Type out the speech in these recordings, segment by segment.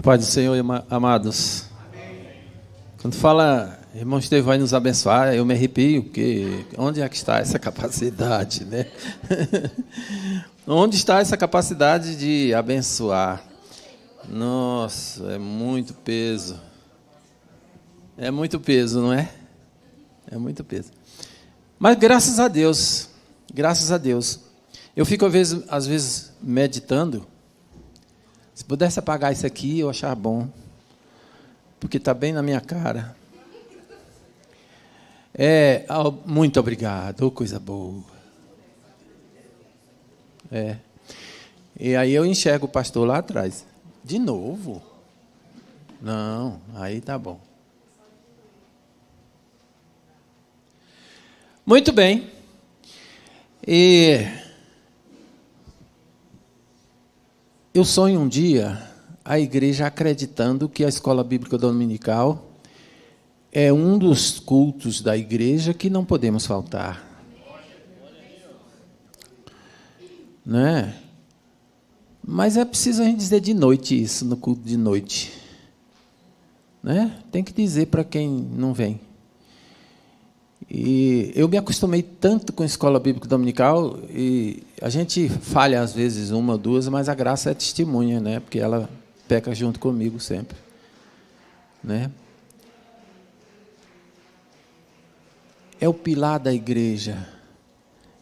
Paz do Senhor, amados. Quando fala, irmão Estevão vai nos abençoar, eu me arrepio, porque onde é que está essa capacidade, né? Onde está essa capacidade de abençoar? Nossa, é muito peso. É muito peso, não é? É muito peso. Mas graças a Deus, eu fico às vezes meditando. Se pudesse apagar isso aqui, eu achava bom, porque está bem na minha cara. Muito obrigado, coisa boa. E aí eu enxergo o pastor lá atrás. De novo? Não, aí tá bom. Muito bem. Eu sonho um dia a igreja acreditando que a escola bíblica dominical é um dos cultos da igreja que não podemos faltar. Né? Mas é preciso a gente dizer de noite isso, no culto de noite. Né? Tem que dizer para quem não vem. E eu me acostumei tanto com a escola bíblica dominical, e a gente falha às vezes uma ou duas, mas a graça é testemunha, né? Porque ela peca junto comigo sempre. Né? É o pilar da igreja.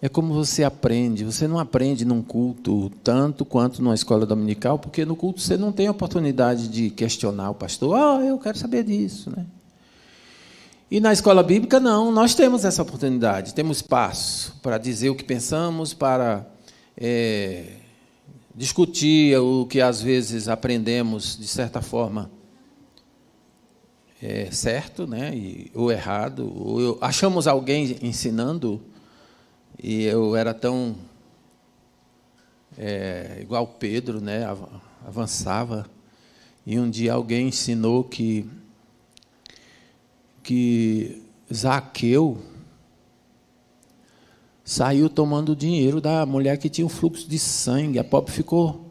É como você aprende. Você não aprende num culto tanto quanto numa escola dominical, porque no culto você não tem a oportunidade de questionar o pastor. Eu quero saber disso, né? E na escola bíblica, não, nós temos essa oportunidade, temos espaço para dizer o que pensamos, para discutir o que às vezes aprendemos, de certa forma, certo, né, ou errado, ou achamos alguém ensinando, e eu era tão igual Pedro, né, avançava, e um dia alguém ensinou que Zaqueu saiu tomando o dinheiro da mulher que tinha um fluxo de sangue. A pobre ficou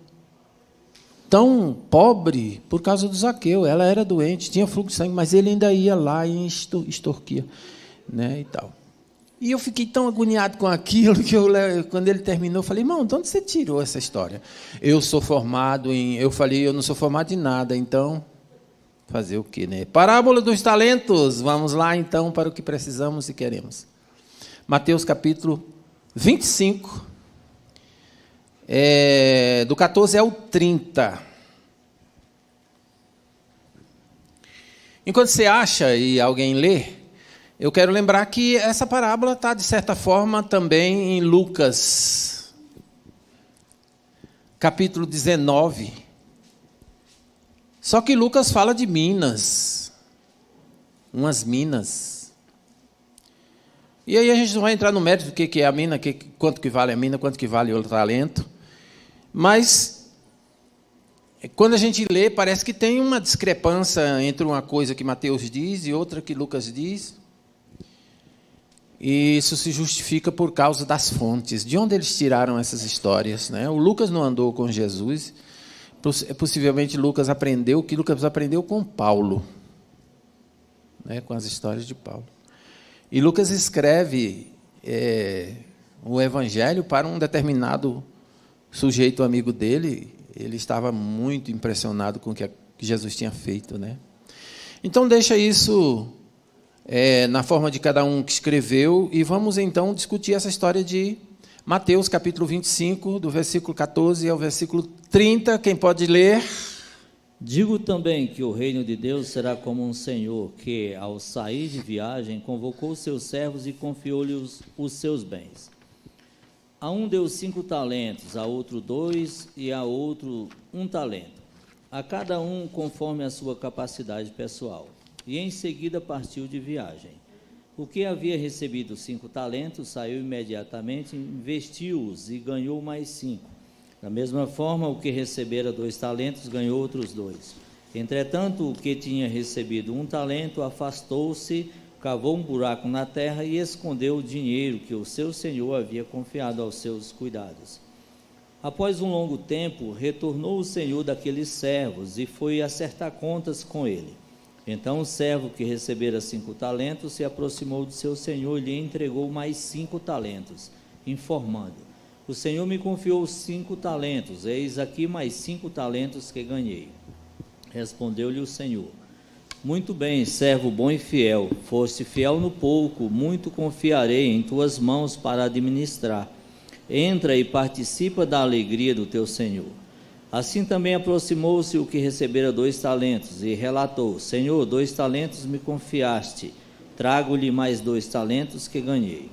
tão pobre por causa do Zaqueu. Ela era doente, tinha fluxo de sangue, mas ele ainda ia lá e extorquia, né, e tal. E eu fiquei tão agoniado com aquilo que quando ele terminou, eu falei: irmão, de onde você tirou essa história? Eu falei, eu não sou formado em nada, então... Fazer o quê, né? Parábola dos talentos. Vamos lá, então, para o que precisamos e queremos. Mateus, capítulo 25, do 14 ao 30. Enquanto você acha e alguém lê, eu quero lembrar que essa parábola está, de certa forma, também em Lucas, capítulo 19. Só que Lucas fala de minas, umas minas. E aí a gente não vai entrar no mérito do que é a mina, quanto que vale a mina, quanto que vale o talento. Mas, quando a gente lê, parece que tem uma discrepância entre uma coisa que Mateus diz e outra que Lucas diz. E isso se justifica por causa das fontes. De onde eles tiraram essas histórias, né? O Lucas não andou com Jesus. Possivelmente Lucas aprendeu o que Lucas aprendeu com Paulo, né, com as histórias de Paulo. E Lucas escreve o Evangelho para um determinado sujeito amigo dele. Ele estava muito impressionado com o que Jesus tinha feito, né? Então, deixa isso na forma de cada um que escreveu, e vamos, então, discutir essa história de Mateus, capítulo 25, do versículo 14 ao versículo 30. Quem pode ler? Digo também que o reino de Deus será como um senhor que, ao sair de viagem, convocou seus servos e confiou-lhes os seus bens. A um deu 5 talentos, a outro 2 e a outro 1 talento. A cada um conforme a sua capacidade pessoal. E em seguida partiu de viagem. O que havia recebido 5 talentos, saiu imediatamente, investiu-os e ganhou mais 5. Da mesma forma, o que recebera 2 talentos, ganhou outros 2. Entretanto, o que tinha recebido 1 talento, afastou-se, cavou um buraco na terra e escondeu o dinheiro que o seu senhor havia confiado aos seus cuidados. Após um longo tempo, retornou o senhor daqueles servos e foi acertar contas com ele. Então o servo que recebera 5 talentos se aproximou do seu senhor e lhe entregou mais 5 talentos, informando: o senhor me confiou 5 talentos, eis aqui mais 5 talentos que ganhei. Respondeu-lhe o senhor: muito bem, servo bom e fiel, foste fiel no pouco, muito confiarei em tuas mãos para administrar. Entra e participa da alegria do teu senhor. Assim também aproximou-se o que recebera 2 talentos e relatou: Senhor, 2 talentos me confiaste, trago-lhe mais 2 talentos que ganhei.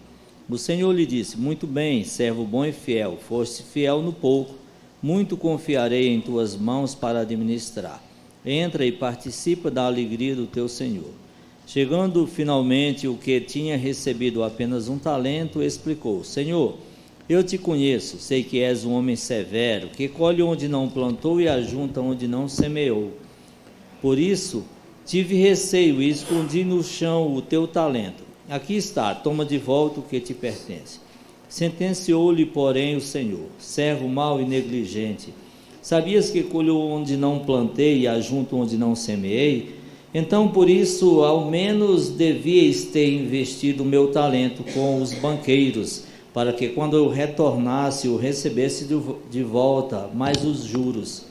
O Senhor lhe disse: muito bem, servo bom e fiel, foste fiel no pouco, muito confiarei em tuas mãos para administrar. Entra e participa da alegria do teu senhor. Chegando finalmente o que tinha recebido apenas 1 talento, explicou: Senhor, eu te conheço, sei que és um homem severo, que colhe onde não plantou e ajunta onde não semeou. Por isso, tive receio e escondi no chão o teu talento. Aqui está, toma de volta o que te pertence. Sentenciou-lhe, porém, o Senhor: servo mau e negligente, sabias que colho onde não plantei e ajunto onde não semeei? Então, por isso, ao menos devíeis ter investido o meu talento com os banqueiros, para que quando eu retornasse o recebesse de volta, mais os juros.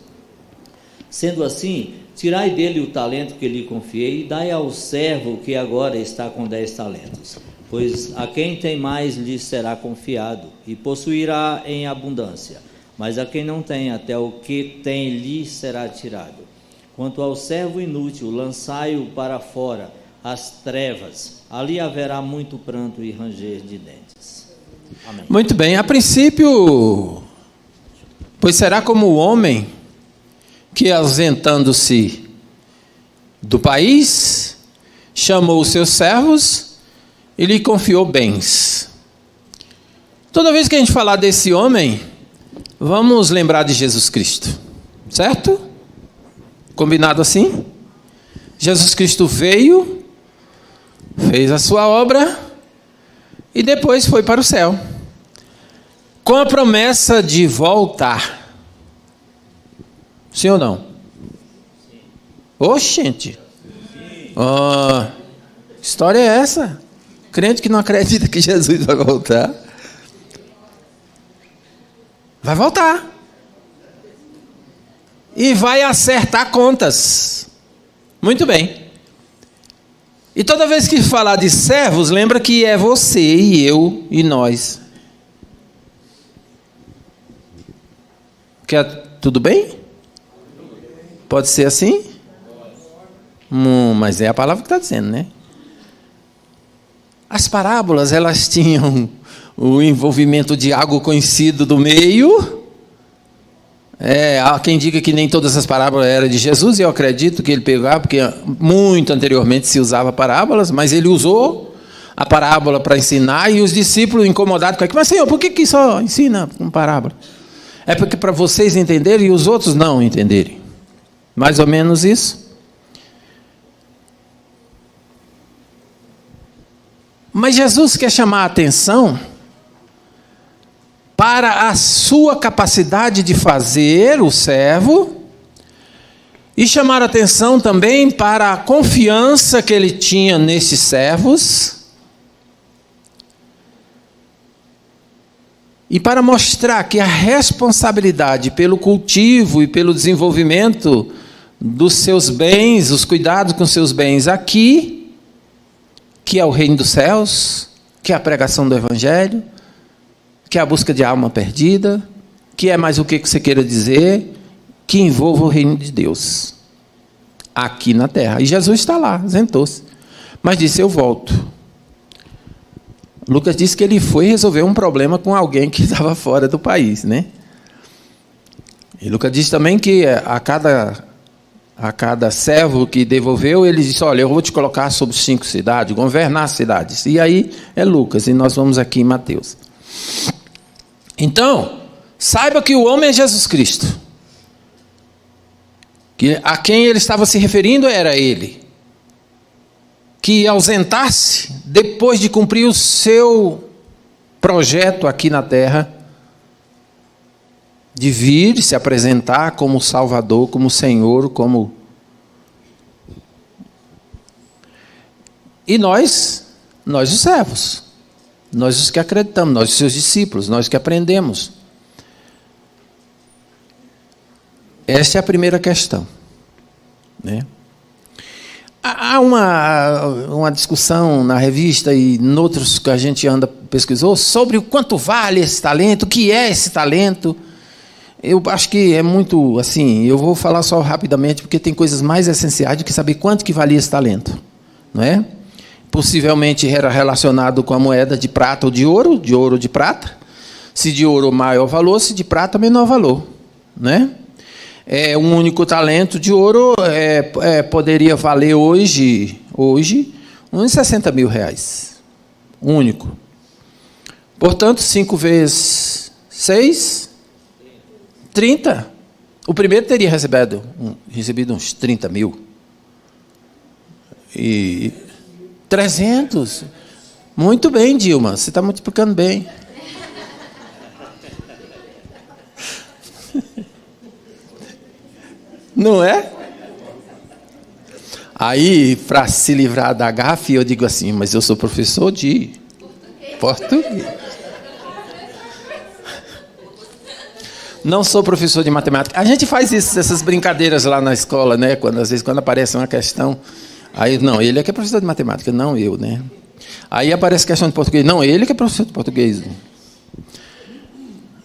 Sendo assim, tirai dele o talento que lhe confiei e dai ao servo que agora está com 10 talentos. Pois a quem tem mais lhe será confiado e possuirá em abundância. Mas a quem não tem, até o que tem lhe será tirado. Quanto ao servo inútil, lançai-o para fora, às trevas. Ali haverá muito pranto e ranger de dentes. Amém. Muito bem, a princípio, pois será como o homem que, ausentando-se do país, chamou os seus servos e lhe confiou bens. Toda vez que a gente falar desse homem, vamos lembrar de Jesus Cristo, certo? Combinado assim? Jesus Cristo veio, fez a sua obra e depois foi para o céu, com a promessa de voltar. Sim ou não? Oxente! Oh, história é essa? Crente que não acredita que Jesus vai voltar. Vai voltar. E vai acertar contas. Muito bem. E toda vez que falar de servos, lembra que é você e eu e nós. Tudo bem? Pode ser assim? Mas é a palavra que está dizendo, né? As parábolas, elas tinham o envolvimento de algo conhecido do meio. Há quem diga que nem todas as parábolas eram de Jesus, e eu acredito que ele pegava, porque muito anteriormente se usava parábolas, mas ele usou a parábola para ensinar, e os discípulos incomodados com aquilo: mas Senhor, por que só ensina com parábola? É porque para vocês entenderem e os outros não entenderem. Mais ou menos isso. Mas Jesus quer chamar a atenção para a sua capacidade de fazer o servo e chamar a atenção também para a confiança que ele tinha nesses servos e para mostrar que a responsabilidade pelo cultivo e pelo desenvolvimento dos seus bens, os cuidados com seus bens aqui, que é o reino dos céus, que é a pregação do evangelho, que é a busca de alma perdida, que é mais o que você queira dizer, que envolva o reino de Deus, aqui na terra. E Jesus está lá, ausentou-se, mas disse: eu volto. Lucas disse que ele foi resolver um problema com alguém que estava fora do país, né? E Lucas disse também que a cada servo que devolveu, ele disse: olha, eu vou te colocar sobre 5 cidades, governar as cidades. E aí é Lucas, e nós vamos aqui em Mateus. Então, saiba que o homem é Jesus Cristo. Que a quem ele estava se referindo era ele. Que ausentar-se depois de cumprir o seu projeto aqui na terra, de vir se apresentar como Salvador, como Senhor, como... E nós os servos, nós os que acreditamos, nós os seus discípulos, nós que aprendemos. Essa é a primeira questão, né? Há uma discussão na revista e em outros que a gente pesquisou sobre o quanto vale esse talento, o que é esse talento. Eu acho que é muito assim, eu vou falar só rapidamente, porque tem coisas mais essenciais do que saber quanto que valia esse talento, não é? Possivelmente era relacionado com a moeda de prata ou de ouro ou de prata. Se de ouro, maior valor, se de prata, menor valor, né? Um único talento de ouro poderia valer hoje uns 60 mil reais. Único. Portanto, 5 vezes 6, 30. O primeiro teria recebido uns 30 mil. E 300. Muito bem, Dilma, você está multiplicando bem. Não é? Aí, para se livrar da gafe, eu digo assim, mas eu sou professor de português. Não sou professor de matemática. A gente faz essas brincadeiras lá na escola, né? Às vezes, quando aparece uma questão, aí, não, ele é que é professor de matemática, não eu, né? Aí aparece questão de português, não, ele que é professor de português.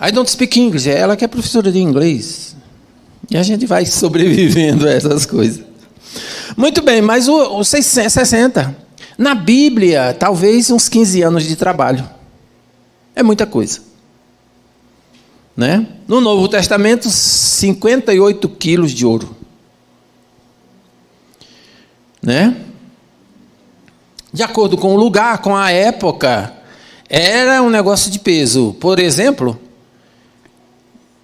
I don't speak English, ela que é professora de inglês. E a gente vai sobrevivendo a essas coisas. Muito bem, mas o 60, na Bíblia, talvez uns 15 anos de trabalho. É muita coisa. Né? No Novo Testamento, 58 quilos de ouro. Né? De acordo com o lugar, com a época, era um negócio de peso. Por exemplo,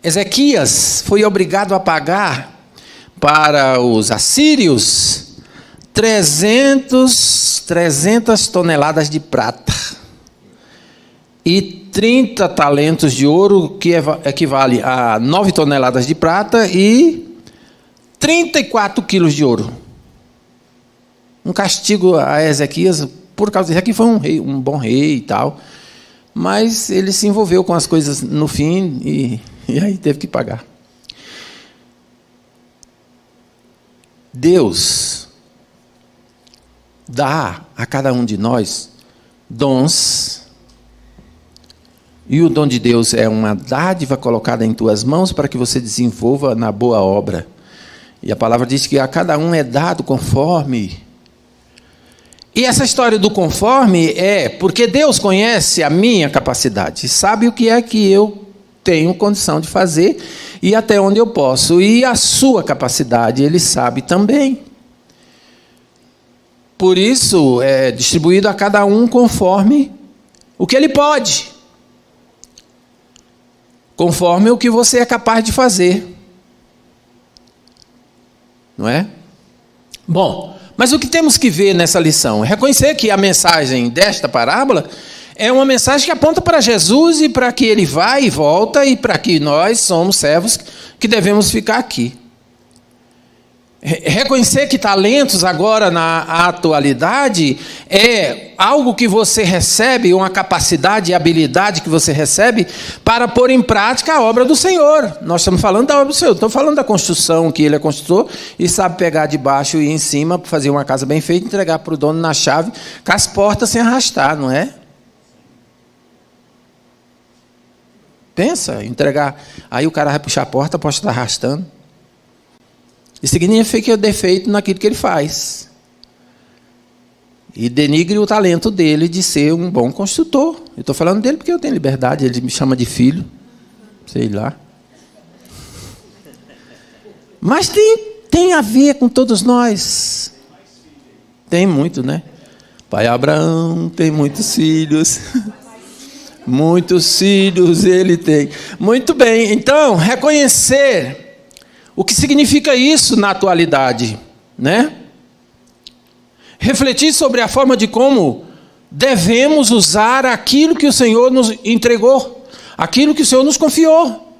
Ezequias foi obrigado a pagar para os assírios 300 toneladas de prata e 30 talentos de ouro, que equivale a 9 toneladas de prata e 34 quilos de ouro. Um castigo a Ezequias, por causa disso, que foi um bom rei e tal, mas ele se envolveu com as coisas no fim e aí teve que pagar. Deus dá a cada um de nós dons, e o dom de Deus é uma dádiva colocada em tuas mãos para que você desenvolva na boa obra. E a palavra diz que a cada um é dado conforme. E essa história do conforme é porque Deus conhece a minha capacidade, sabe o que é que eu tenho condição de fazer e até onde eu posso. E a sua capacidade, Ele sabe também. Por isso, é distribuído a cada um conforme o que ele pode. Conforme o que você é capaz de fazer. Não é? Bom, mas o que temos que ver nessa lição? É reconhecer que a mensagem desta parábola é uma mensagem que aponta para Jesus e para que Ele vá e volta e para que nós somos servos que devemos ficar aqui. Reconhecer que talentos agora na atualidade é algo que você recebe, uma capacidade e habilidade que você recebe para pôr em prática a obra do Senhor. Nós estamos falando da obra do Senhor, estamos falando da construção, que Ele é construtor e sabe pegar de baixo e em cima, fazer uma casa bem feita, entregar para o dono na chave, com as portas sem arrastar, não é? Pensa, entregar, aí o cara vai puxar a porta está arrastando. Isso significa o defeito naquilo que ele faz. E denigre o talento dele de ser um bom construtor. Eu estou falando dele porque eu tenho liberdade, ele me chama de filho, sei lá. Mas tem a ver com todos nós. Tem muito, né? Pai Abraão tem muitos filhos. Muitos filhos ele tem. Muito bem, então, reconhecer o que significa isso na atualidade, né? Refletir sobre a forma de como devemos usar aquilo que o Senhor nos entregou, aquilo que o Senhor nos confiou.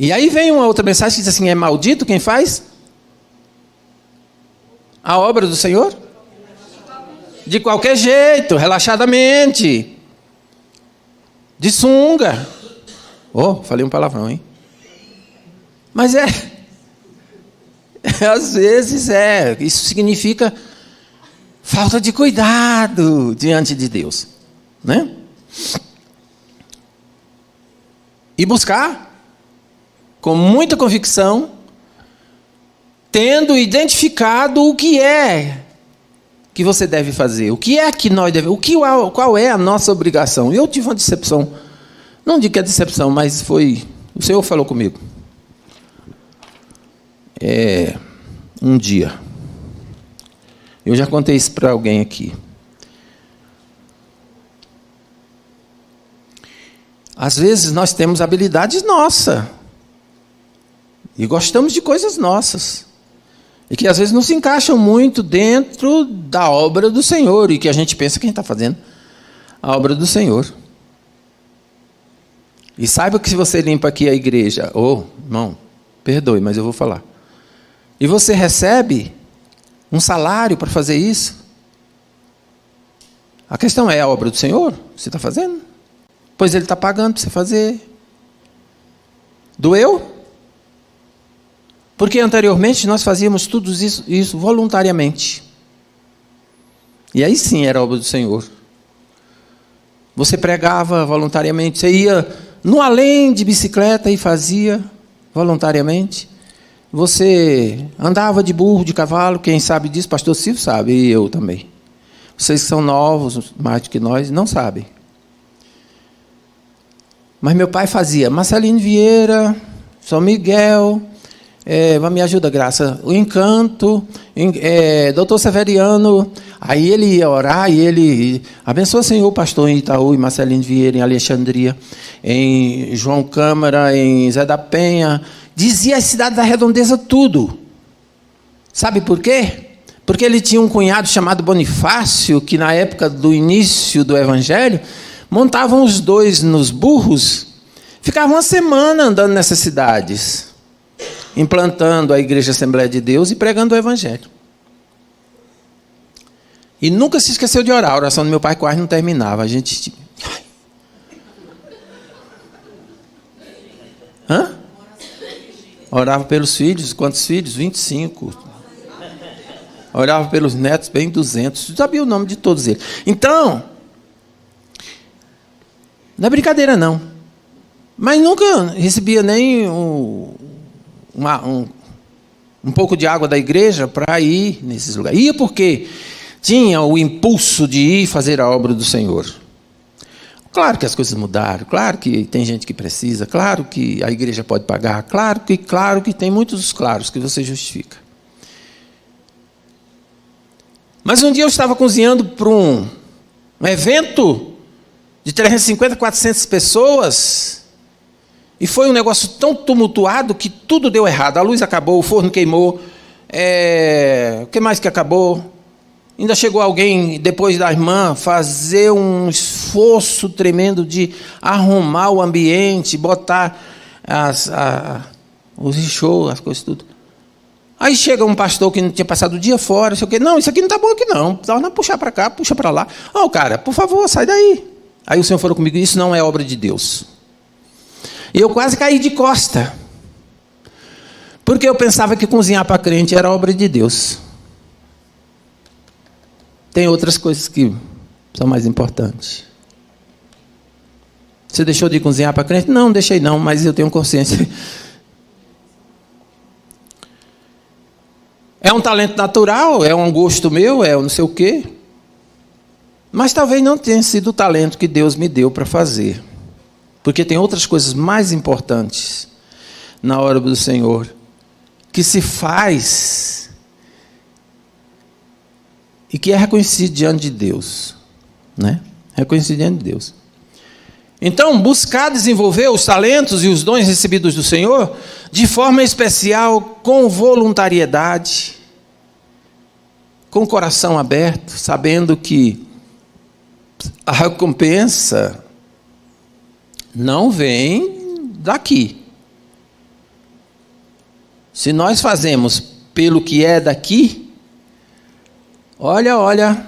E aí vem uma outra mensagem que diz assim: é maldito quem faz a obra do Senhor? De qualquer jeito, relaxadamente, de sunga. Oh, falei um palavrão, hein? Mas às vezes isso significa falta de cuidado diante de Deus, né? E buscar com muita convicção, tendo identificado o que é que você deve fazer, o que é que nós devemos, qual é a nossa obrigação. Eu tive uma decepção, não digo que é decepção, mas foi, o Senhor falou comigo. Um dia, eu já contei isso para alguém aqui. Às vezes nós temos habilidades nossas e gostamos de coisas nossas e que às vezes não se encaixam muito dentro da obra do Senhor e que a gente pensa que a gente está fazendo a obra do Senhor. E saiba que se você limpa aqui a igreja, irmão, perdoe, mas eu vou falar. E você recebe um salário para fazer isso? A questão é a obra do Senhor? Você está fazendo? Pois Ele está pagando para você fazer. Doeu? Porque anteriormente nós fazíamos tudo isso voluntariamente. E aí sim era a obra do Senhor. Você pregava voluntariamente, você ia no além de bicicleta e fazia voluntariamente. Você andava de burro, de cavalo, quem sabe disso, pastor Silvio sabe, e eu também. Vocês que são novos, mais do que nós, não sabem. Mas meu pai fazia Marcelino Vieira, São Miguel, me ajuda, Graça, o Encanto, doutor Severiano. Aí ele ia orar e ele abençoa, Senhor, pastor em Itaú, em Marcelino Vieira, em Alexandria, em João Câmara, em Zé da Penha. Dizia a cidade da Redondeza tudo. Sabe por quê? Porque ele tinha um cunhado chamado Bonifácio, que na época do início do Evangelho, montavam os dois nos burros, ficavam uma semana andando nessas cidades, implantando a Igreja Assembleia de Deus e pregando o Evangelho. E nunca se esqueceu de orar. A oração do meu pai quase não terminava. A gente... Orava pelos filhos. Quantos filhos? 25. Orava pelos netos, bem 200. Sabia o nome de todos eles. Então, não é brincadeira, não. Mas nunca recebia nem um pouco de água da igreja para ir nesses lugares. Ia porque tinha o impulso de ir fazer a obra do Senhor. Claro que as coisas mudaram, claro que tem gente que precisa, claro que a igreja pode pagar, claro que tem muitos claros que você justifica. Mas um dia eu estava cozinhando para um evento de 350, 400 pessoas, e foi um negócio tão tumultuado que tudo deu errado. A luz acabou, o forno queimou, o que mais que acabou? Ainda chegou alguém, depois da irmã, fazer um esforço tremendo de arrumar o ambiente, botar os shows, as coisas tudo. Aí chega um pastor que não tinha passado o dia fora, sei o quê. Não, isso aqui não está bom aqui não. Precisava puxar para cá, puxa para lá. Cara, por favor, sai daí. Aí o Senhor falou comigo, isso não é obra de Deus. E eu quase caí de costa. Porque eu pensava que cozinhar para crente era obra de Deus. Tem outras coisas que são mais importantes. Você deixou de cozinhar para crente? Não, deixei não, mas eu tenho consciência. É um talento natural, é um gosto meu, é não sei o quê. Mas talvez não tenha sido o talento que Deus me deu para fazer. Porque tem outras coisas mais importantes na obra do Senhor que se faz e que é reconhecido diante de Deus, né? Reconhecido diante de Deus. Então, buscar desenvolver os talentos e os dons recebidos do Senhor de forma especial, com voluntariedade, com o coração aberto, sabendo que a recompensa não vem daqui, Se nós fazemos pelo que é daqui, olha,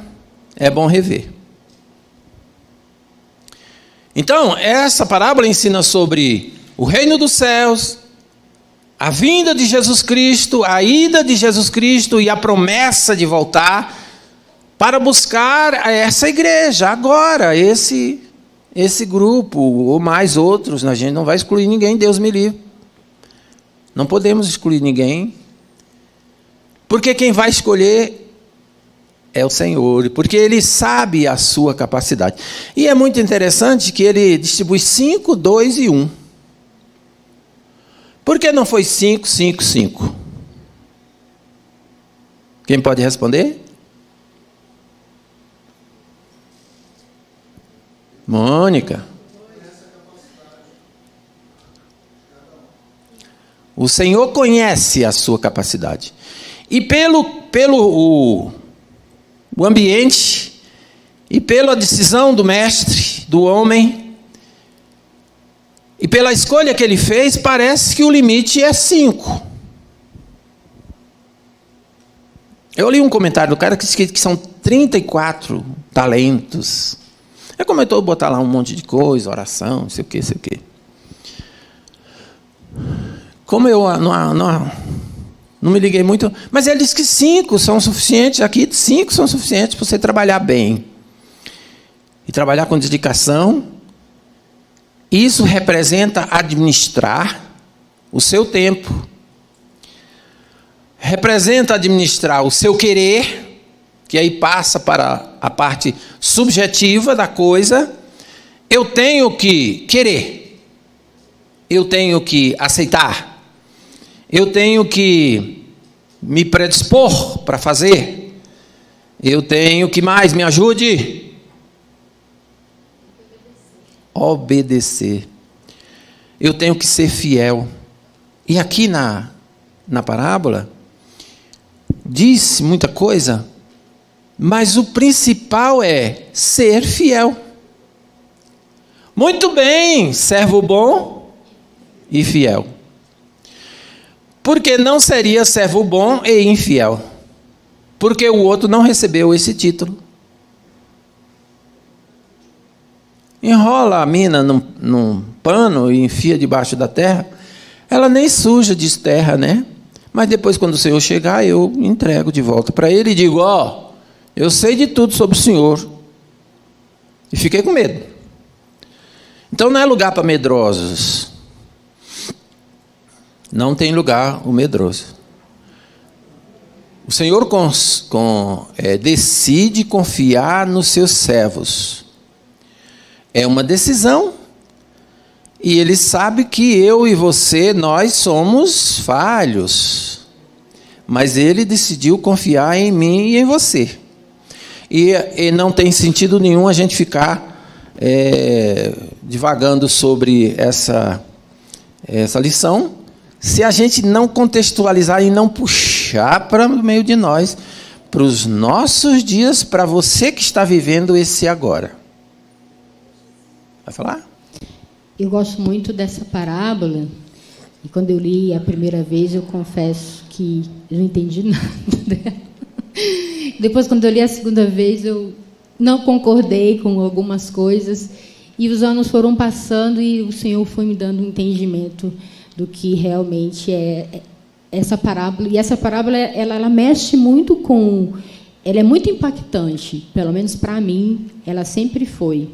é bom rever. Então, essa parábola ensina sobre o reino dos céus, a vinda de Jesus Cristo, a ida de Jesus Cristo e a promessa de voltar para buscar essa igreja agora, esse grupo, ou mais outros. A gente não vai excluir ninguém, Deus me livre. Não podemos excluir ninguém, porque quem vai escolher é o Senhor, porque Ele sabe a sua capacidade. E é muito interessante que Ele distribui 5, 2 e 1. Por que não foi 5, 5, 5? Quem pode responder? Mônica. O Senhor conhece a sua capacidade. E pelo o ambiente e pela decisão do mestre, do homem, e pela escolha que ele fez, parece que o limite é 5. Eu li um comentário do cara que disse que são 34 talentos. Ele comentou botar lá um monte de coisa, oração, não sei o quê. Como eu não me liguei muito, mas ele disse que 5 são suficientes, aqui 5 são suficientes para você trabalhar bem. E trabalhar com dedicação. Isso representa administrar o seu tempo. Representa administrar o seu querer, que aí passa para a parte subjetiva da coisa. Eu tenho que querer. Eu tenho que aceitar. Eu tenho que me predispor para fazer. Eu tenho que mais, me ajude. Obedecer. Eu tenho que ser fiel. E aqui na parábola, diz muita coisa, mas o principal é ser fiel. Muito bem, servo bom e fiel. Porque não seria servo bom e infiel? Porque o outro não recebeu esse título. Enrola a mina num pano e enfia debaixo da terra, ela nem suja de terra, né? Mas depois, quando o Senhor chegar, eu entrego de volta para ele e digo, eu sei de tudo sobre o Senhor. E fiquei com medo. Então não é lugar para medrosos. Não tem lugar o medroso. O Senhor decide confiar nos seus servos. É uma decisão. E Ele sabe que eu e você, nós somos falhos. Mas Ele decidiu confiar em mim e em você. E não tem sentido nenhum a gente ficar divagando sobre essa lição, se a gente não contextualizar e não puxar para o meio de nós, para os nossos dias, para você que está vivendo esse agora. Vai falar? Eu gosto muito dessa parábola, e quando eu li a primeira vez, eu confesso que eu não entendi nada dela. Depois, quando eu li a segunda vez, eu não concordei com algumas coisas, e os anos foram passando e o Senhor foi me dando um entendimento do que realmente é essa parábola. E essa parábola, ela mexe muito com... Ela é muito impactante, pelo menos para mim, ela sempre foi.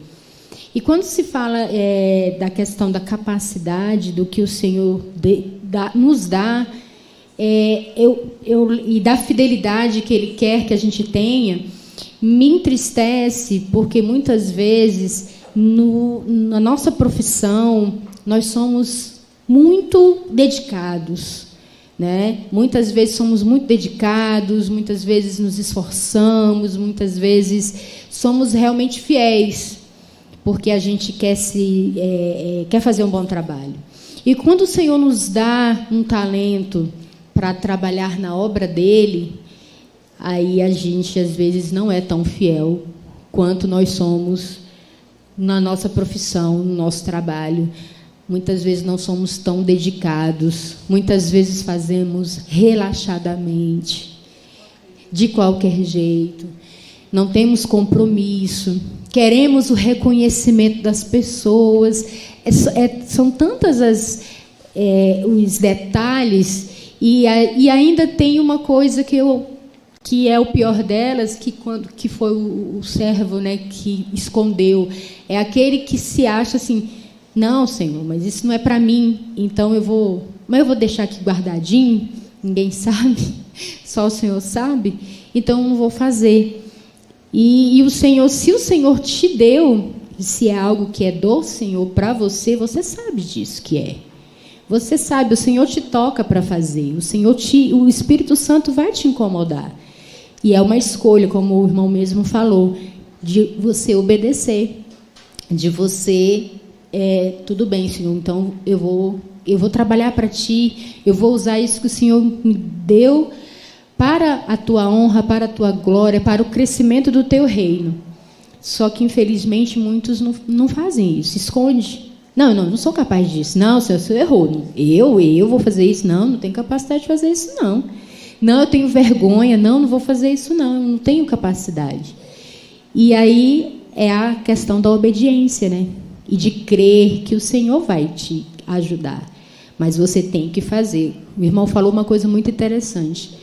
E quando se fala da questão da capacidade, do que o Senhor nos dá, e da fidelidade que Ele quer que a gente tenha, me entristece, porque muitas vezes, na nossa profissão, nós somos muito dedicados, né? Muitas vezes somos muito dedicados, muitas vezes nos esforçamos, muitas vezes somos realmente fiéis, porque a gente quer fazer um bom trabalho. E quando o Senhor nos dá um talento para trabalhar na obra dele, aí a gente, às vezes, não é tão fiel quanto nós somos na nossa profissão, no nosso trabalho. Muitas vezes não somos tão dedicados, muitas vezes fazemos relaxadamente, de qualquer jeito, não temos compromisso, queremos o reconhecimento das pessoas, são tantas os detalhes, e ainda tem uma coisa que é o pior delas, que foi o servo, né, que escondeu, é aquele que se acha assim, não, Senhor, mas isso não é para mim, então eu vou deixar aqui guardadinho, ninguém sabe, só o Senhor sabe, então eu não vou fazer. E o Senhor, se o Senhor te deu, se é algo que é do Senhor para você, você sabe disso que é. Você sabe, o Senhor te toca para fazer, o Espírito Santo vai te incomodar. E é uma escolha, como o irmão mesmo falou, de você obedecer, de você, tudo bem, Senhor, então eu vou trabalhar para Ti, eu vou usar isso que o Senhor me deu para a Tua honra, para a Tua glória, para o crescimento do Teu reino. Só que, infelizmente, muitos não fazem isso, esconde. Não sou capaz disso. Não, Senhor, você errou. Eu vou fazer isso? Não tenho capacidade de fazer isso, não. Não, eu tenho vergonha. Não vou fazer isso, não. Eu não tenho capacidade. E aí é a questão da obediência, né? E de crer que o Senhor vai te ajudar. Mas você tem que fazer. O irmão falou uma coisa muito interessante.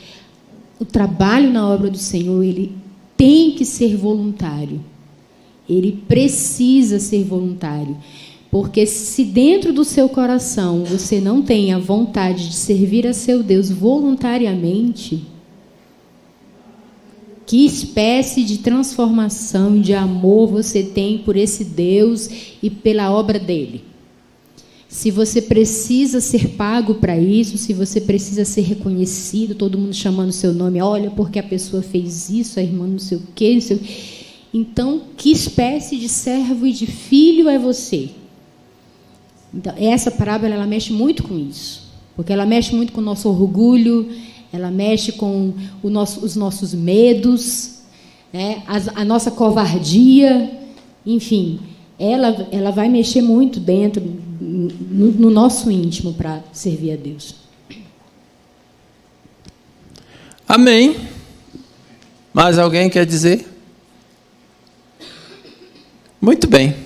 O trabalho na obra do Senhor, ele tem que ser voluntário. Ele precisa ser voluntário. Porque se dentro do seu coração você não tem a vontade de servir a seu Deus voluntariamente, que espécie de transformação, de amor você tem por esse Deus e pela obra dele? Se você precisa ser pago para isso, se você precisa ser reconhecido, todo mundo chamando o seu nome, olha, porque a pessoa fez isso, a irmã não sei o quê, não sei o quê. Então, que espécie de servo e de filho é você? Então, essa parábola ela mexe muito com isso, porque ela mexe muito com o nosso orgulho, ela mexe com os nossos medos, né? A nossa covardia, enfim, ela vai mexer muito dentro, no nosso íntimo, para servir a Deus. Amém. Mais alguém quer dizer? Muito bem.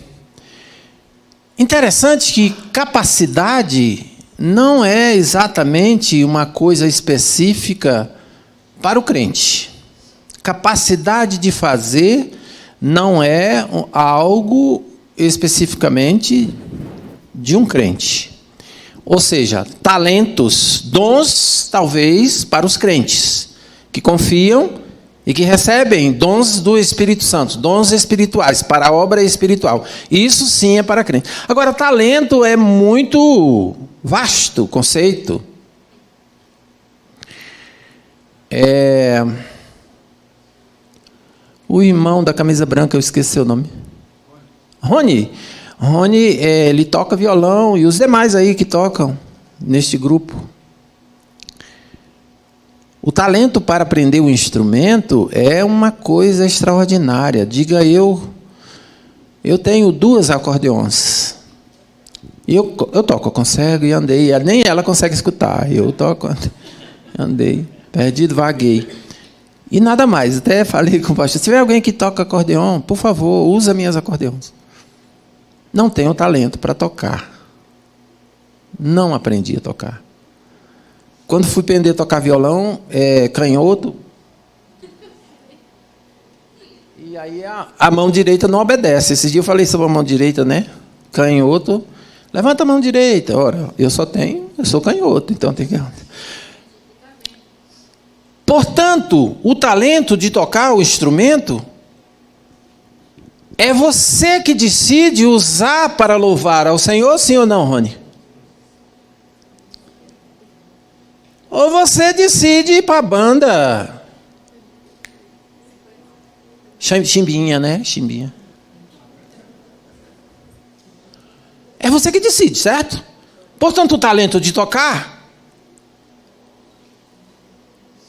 Interessante que capacidade não é exatamente uma coisa específica para o crente. Capacidade de fazer não é algo especificamente de um crente. Ou seja, talentos, dons, talvez, para os crentes, que confiam e que recebem dons do Espírito Santo, dons espirituais, para a obra espiritual. Isso sim é para crente. Agora, talento é muito vasto conceito. O irmão da camisa branca, eu esqueci o nome. Rony, ele toca violão, e os demais aí que tocam neste grupo. O talento para aprender o instrumento é uma coisa extraordinária. Diga eu tenho 2 acordeões. Eu toco, eu consigo e andei. Nem ela consegue escutar. Eu toco, andei, perdido, vaguei. E nada mais. Até falei com o pastor, se tiver alguém que toca acordeão, por favor, usa minhas acordeões. Não tenho talento para tocar. Não aprendi a tocar. Quando fui aprender a tocar violão, canhoto. E aí a mão direita não obedece. Esse dia eu falei sobre a mão direita, né? Canhoto. Levanta a mão direita. Ora, eu sou canhoto, então tem que... Portanto, o talento de tocar o instrumento é você que decide usar para louvar ao Senhor, sim ou não, Rony? Ou você decide ir para a banda chimbinha, né? Chimbinha. É você que decide, certo? Portanto, o talento de tocar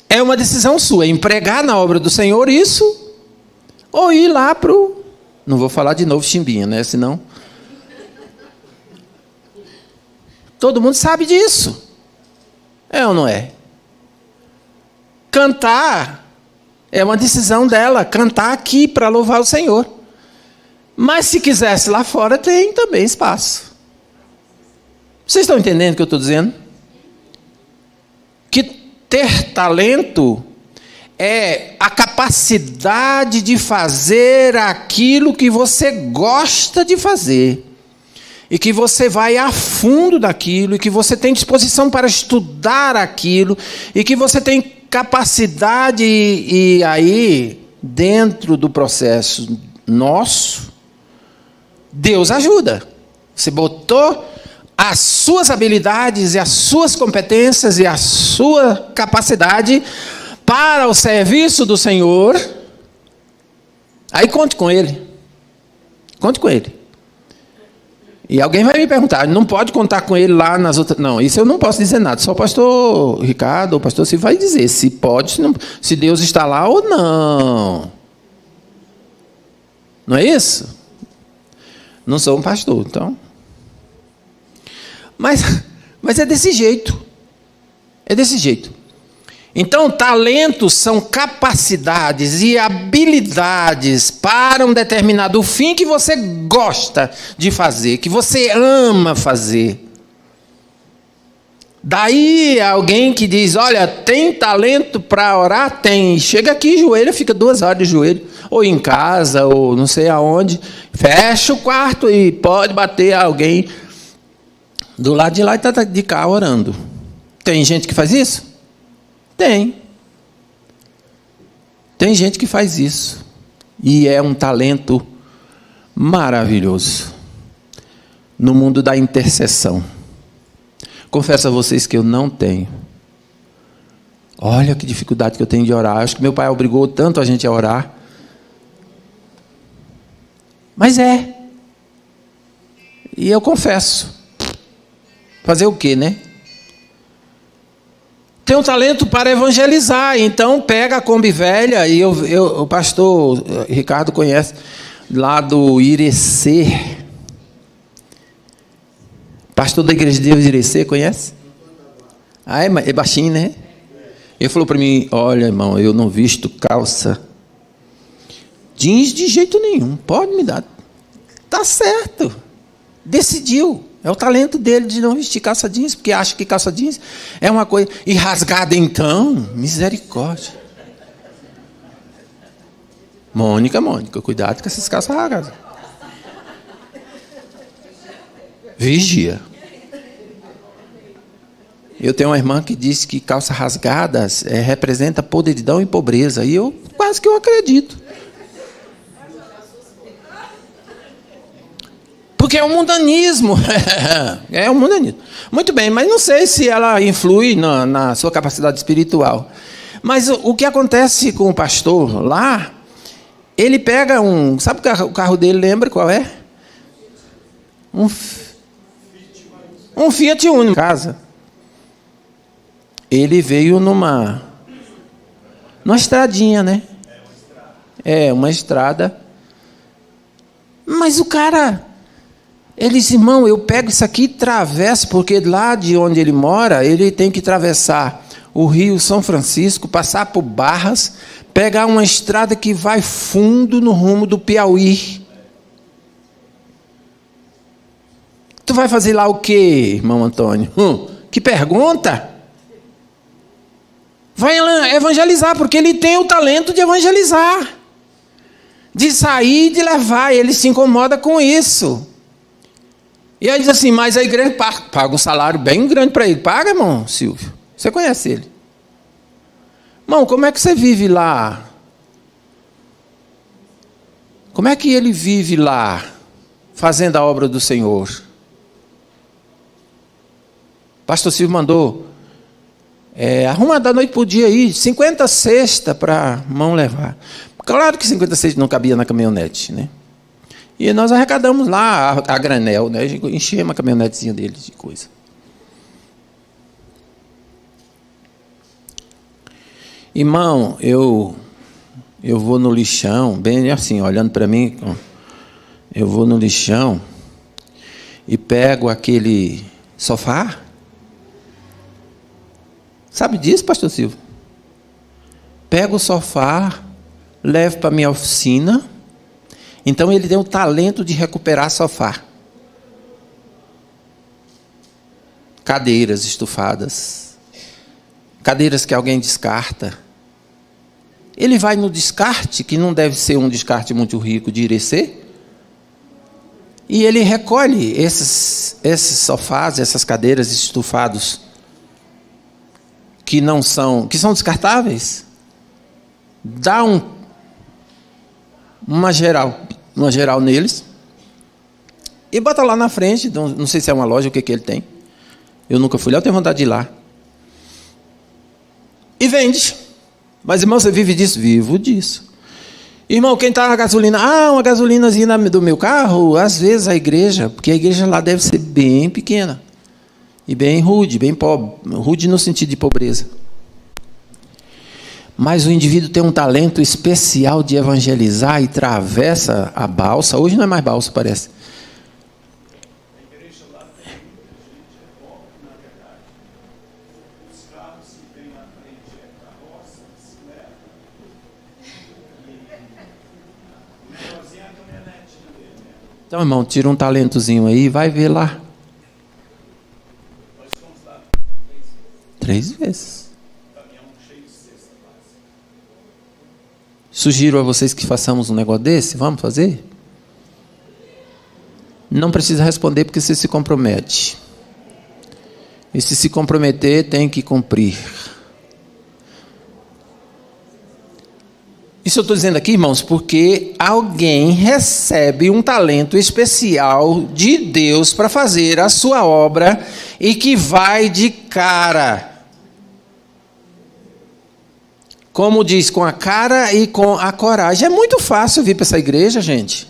é uma decisão sua. Empregar na obra do Senhor isso, ou ir lá para o... Não vou falar de novo chimbinha, né? Senão... Todo mundo sabe disso. É ou não é? Cantar é uma decisão dela, cantar aqui para louvar o Senhor. Mas se quisesse lá fora, tem também espaço. Vocês estão entendendo o que eu estou dizendo? Que ter talento é a capacidade de fazer aquilo que você gosta de fazer. E que você vai a fundo daquilo, e que você tem disposição para estudar aquilo, e que você tem capacidade, e aí, dentro do processo nosso, Deus ajuda. Você botou as suas habilidades, e as suas competências, e a sua capacidade para o serviço do Senhor, aí conte com Ele. Conte com Ele. E alguém vai me perguntar, não pode contar com ele lá nas outras... Não, isso eu não posso dizer nada. Só o pastor Ricardo ou o pastor Silvio vai dizer se pode, se Deus está lá ou não. Não é isso? Não sou um pastor, então... Mas é desse jeito. É desse jeito. Então, talentos são capacidades e habilidades para um determinado fim que você gosta de fazer, que você ama fazer. Daí, alguém que diz, olha, tem talento para orar? Tem. Chega aqui, joelho, fica 2 horas de joelho. Ou em casa, ou não sei aonde. Fecha o quarto e pode bater alguém do lado de lá e está de cá orando. Tem gente que faz isso? Tem. Tem gente que faz isso. E é um talento maravilhoso. No mundo da intercessão. Confesso a vocês que eu não tenho. Olha que dificuldade que eu tenho de orar. Acho que meu pai obrigou tanto a gente a orar. Mas é. E eu confesso. Fazer o quê, né? Tem um talento para evangelizar, então pega a Kombi velha, e o pastor Ricardo conhece, lá do Irecê. Pastor da Igreja de Deus Irecê, conhece? Ah, é baixinho, né? Ele falou para mim, olha, irmão, eu não visto calça jeans de jeito nenhum, pode me dar. Tá certo, decidiu. É o talento dele de não vestir calça jeans, porque acha que calça jeans é uma coisa... E rasgada então, misericórdia. Mônica, cuidado com essas calças rasgadas. Vigia. Eu tenho uma irmã que disse que calças rasgadas representa podridão e pobreza. E eu quase que eu acredito. Porque é um mundanismo. É um mundanismo. Muito bem, mas não sei se ela influi na sua capacidade espiritual. Mas o que acontece com o pastor lá, ele pega um... Sabe o carro dele, lembra qual é? Um Fiat Uno. Casa. Ele veio numa estradinha, né? É, uma estrada. Mas o cara... Ele disse, irmão, eu pego isso aqui e travesso, porque lá de onde ele mora, ele tem que atravessar o Rio São Francisco, passar por Barras, pegar uma estrada que vai fundo no rumo do Piauí. Tu vai fazer lá o quê, irmão Antônio? Que pergunta? Vai evangelizar, porque ele tem o talento de evangelizar. De sair e de levar, ele se incomoda com isso. E aí diz assim, mas a igreja paga um salário bem grande para ele. Paga, irmão Silvio? Você conhece ele? Irmão, como é que você vive lá? Como é que ele vive lá, fazendo a obra do Senhor? Pastor Silvio mandou, arruma da noite para o dia aí, 50 cestas para mão levar. Claro que 50 cestas não cabia na caminhonete, né? E nós arrecadamos lá a granel, né? Enchemos a caminhonetezinha dele de coisa. Irmão, eu vou no lixão, bem assim, olhando para mim, eu vou no lixão e pego aquele sofá? Sabe disso, pastor Silvio? Pego o sofá, levo para a minha oficina. Então ele tem o talento de recuperar sofá. Cadeiras estufadas. Cadeiras que alguém descarta. Ele vai no descarte, que não deve ser um descarte muito rico de Irecê, e ele recolhe esses sofás, essas cadeiras estufados, que são descartáveis, dá uma geral neles, e bota lá na frente, não sei se é uma loja, o que ele tem. Eu nunca fui lá, eu tenho vontade de ir lá. E vende. Mas, irmão, você vive disso? Vivo disso. Irmão, quem está na gasolina? Uma gasolinazinha do meu carro, às vezes a igreja, porque a igreja lá deve ser bem pequena. E bem rude, bem pobre. Rude no sentido de pobreza. Mas o indivíduo tem um talento especial de evangelizar e atravessa a balsa. Hoje não é mais balsa, parece. A igreja lá tem muita gente, é pobre, na verdade. Os carros que tem na frente é carroça, bicicleta. E o negocinho é a caminhonetinha dele, né? Então, irmão, tira um talentozinho aí e vai ver lá. Nós fomos lá 3 vezes. Sugiro a vocês que façamos um negócio desse. Vamos fazer? Não precisa responder porque você se compromete. E se se comprometer, tem que cumprir. Isso eu estou dizendo aqui, irmãos, porque alguém recebe um talento especial de Deus para fazer a sua obra e que vai de cara. Como diz, com a cara e com a coragem. É muito fácil vir para essa igreja, gente.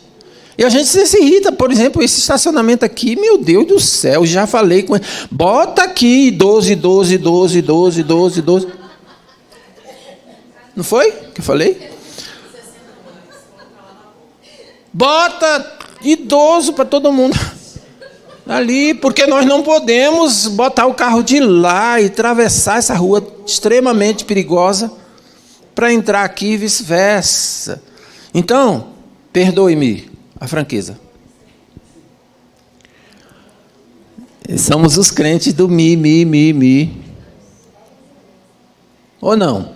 E a gente se irrita, por exemplo, esse estacionamento aqui, meu Deus do céu, já falei com ele. Bota aqui 12. Não foi que eu falei? Bota idoso para todo mundo ali, porque nós não podemos botar o carro de lá e atravessar essa rua extremamente perigosa para entrar aqui e vice-versa. Então, perdoe-me a franqueza. Somos os crentes do mi. Ou não?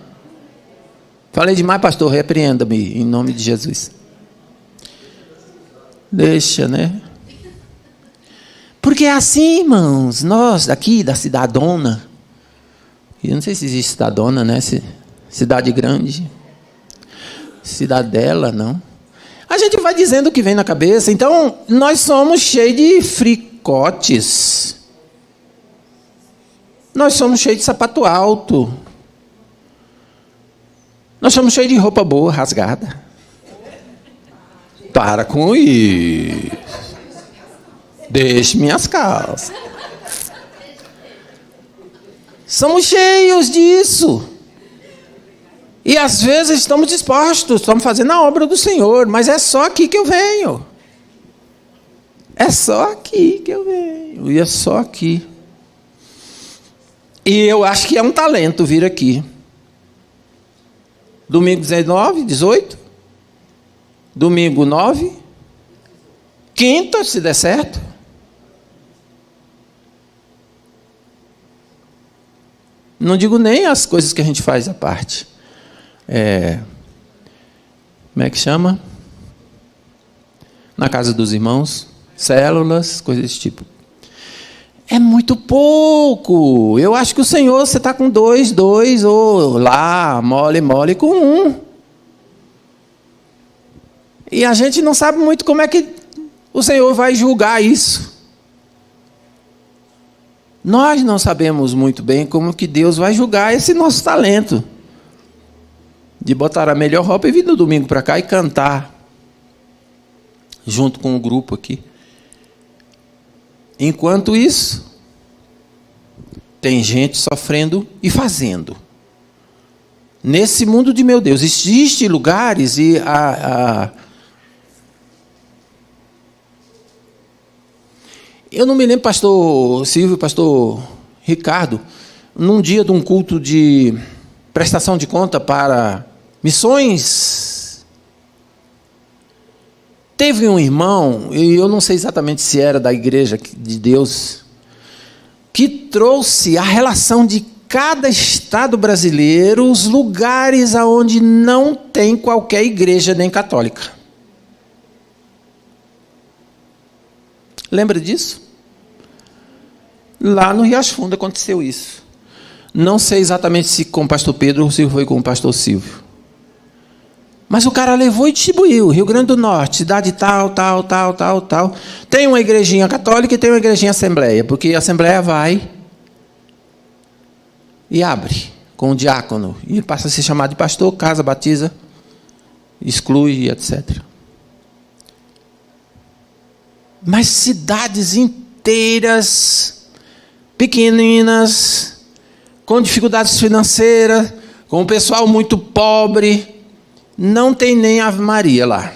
Falei demais, pastor, repreenda-me em nome de Jesus. Deixa, né? Porque é assim, irmãos, nós daqui da Cidadona, eu não sei se existe Cidadona, né? Cidade grande, Cidadela, não. A gente vai dizendo o que vem na cabeça. Então, nós somos cheios de fricotes. Nós somos cheios de sapato alto. Nós somos cheios de roupa boa, rasgada. Para com isso. Deixe minhas calças. Somos cheios disso. E às vezes estamos dispostos, estamos fazendo a obra do Senhor, mas é só aqui que eu venho. É só aqui que eu venho. E é só aqui. E eu acho que é um talento vir aqui. Domingo 19, 18. Domingo 9. Quinta, se der certo. Não digo nem as coisas que a gente faz à parte. Como é que chama? Na casa dos irmãos, células, coisas desse tipo. É muito pouco. Eu acho que o Senhor, você está com 2, ou lá, mole com 1. E a gente não sabe muito como é que o Senhor vai julgar isso. Nós não sabemos muito bem como que Deus vai julgar esse nosso talento. De botar a melhor roupa e vir no domingo para cá e cantar. Junto com o grupo aqui. Enquanto isso, tem gente sofrendo e fazendo. Nesse mundo de meu Deus, existem lugares e Eu não me lembro, pastor Silvio, pastor Ricardo, num dia de um culto de prestação de conta para missões, teve um irmão, e eu não sei exatamente se era da igreja de Deus, que trouxe a relação de cada estado brasileiro, os lugares aonde não tem qualquer igreja nem católica. Lembra disso? Lá no Riacho Fundo aconteceu isso. Não sei exatamente se com o pastor Pedro ou se foi com o pastor Silvio. Mas o cara levou e distribuiu. Rio Grande do Norte, cidade tal. Tem uma igrejinha católica e tem uma igrejinha assembleia, porque a assembleia vai e abre com o diácono. E passa a ser chamado de pastor, casa, batiza, exclui, etc. Mas cidades inteiras, pequeninas, com dificuldades financeiras, com o pessoal muito pobre, não tem nem Ave Maria lá.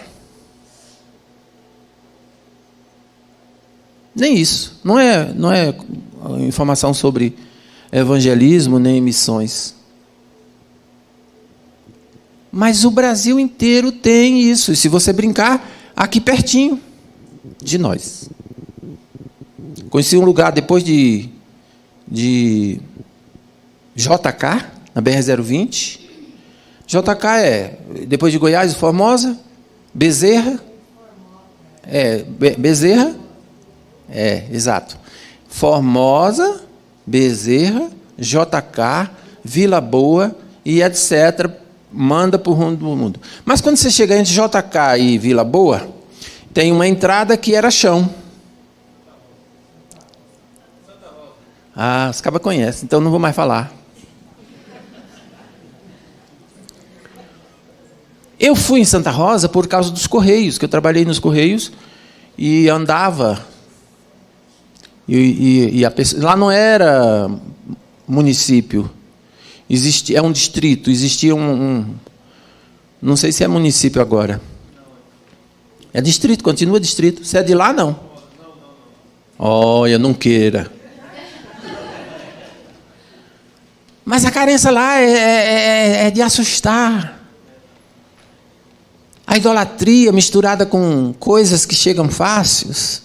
Nem isso. Não é informação sobre evangelismo nem missões. Mas o Brasil inteiro tem isso. E se você brincar, aqui pertinho de nós. Conheci um lugar depois de JK, na BR-020. JK é, depois de Goiás, Formosa, Bezerra. Bezerra. Exato. Formosa, Bezerra, JK, Vila Boa e etc. Manda para o rumo do mundo. Mas quando você chega entre JK e Vila Boa, tem uma entrada que era chão. Os cabas conhecem, então não vou mais falar. Eu fui em Santa Rosa por causa dos Correios, que eu trabalhei nos Correios e andava. E a pessoa, lá não era município, é um distrito, existia não sei se é município agora. É distrito, continua distrito. Você é de lá, não? Olha, não queira. Mas a carência lá é de assustar. A idolatria misturada com coisas que chegam fáceis.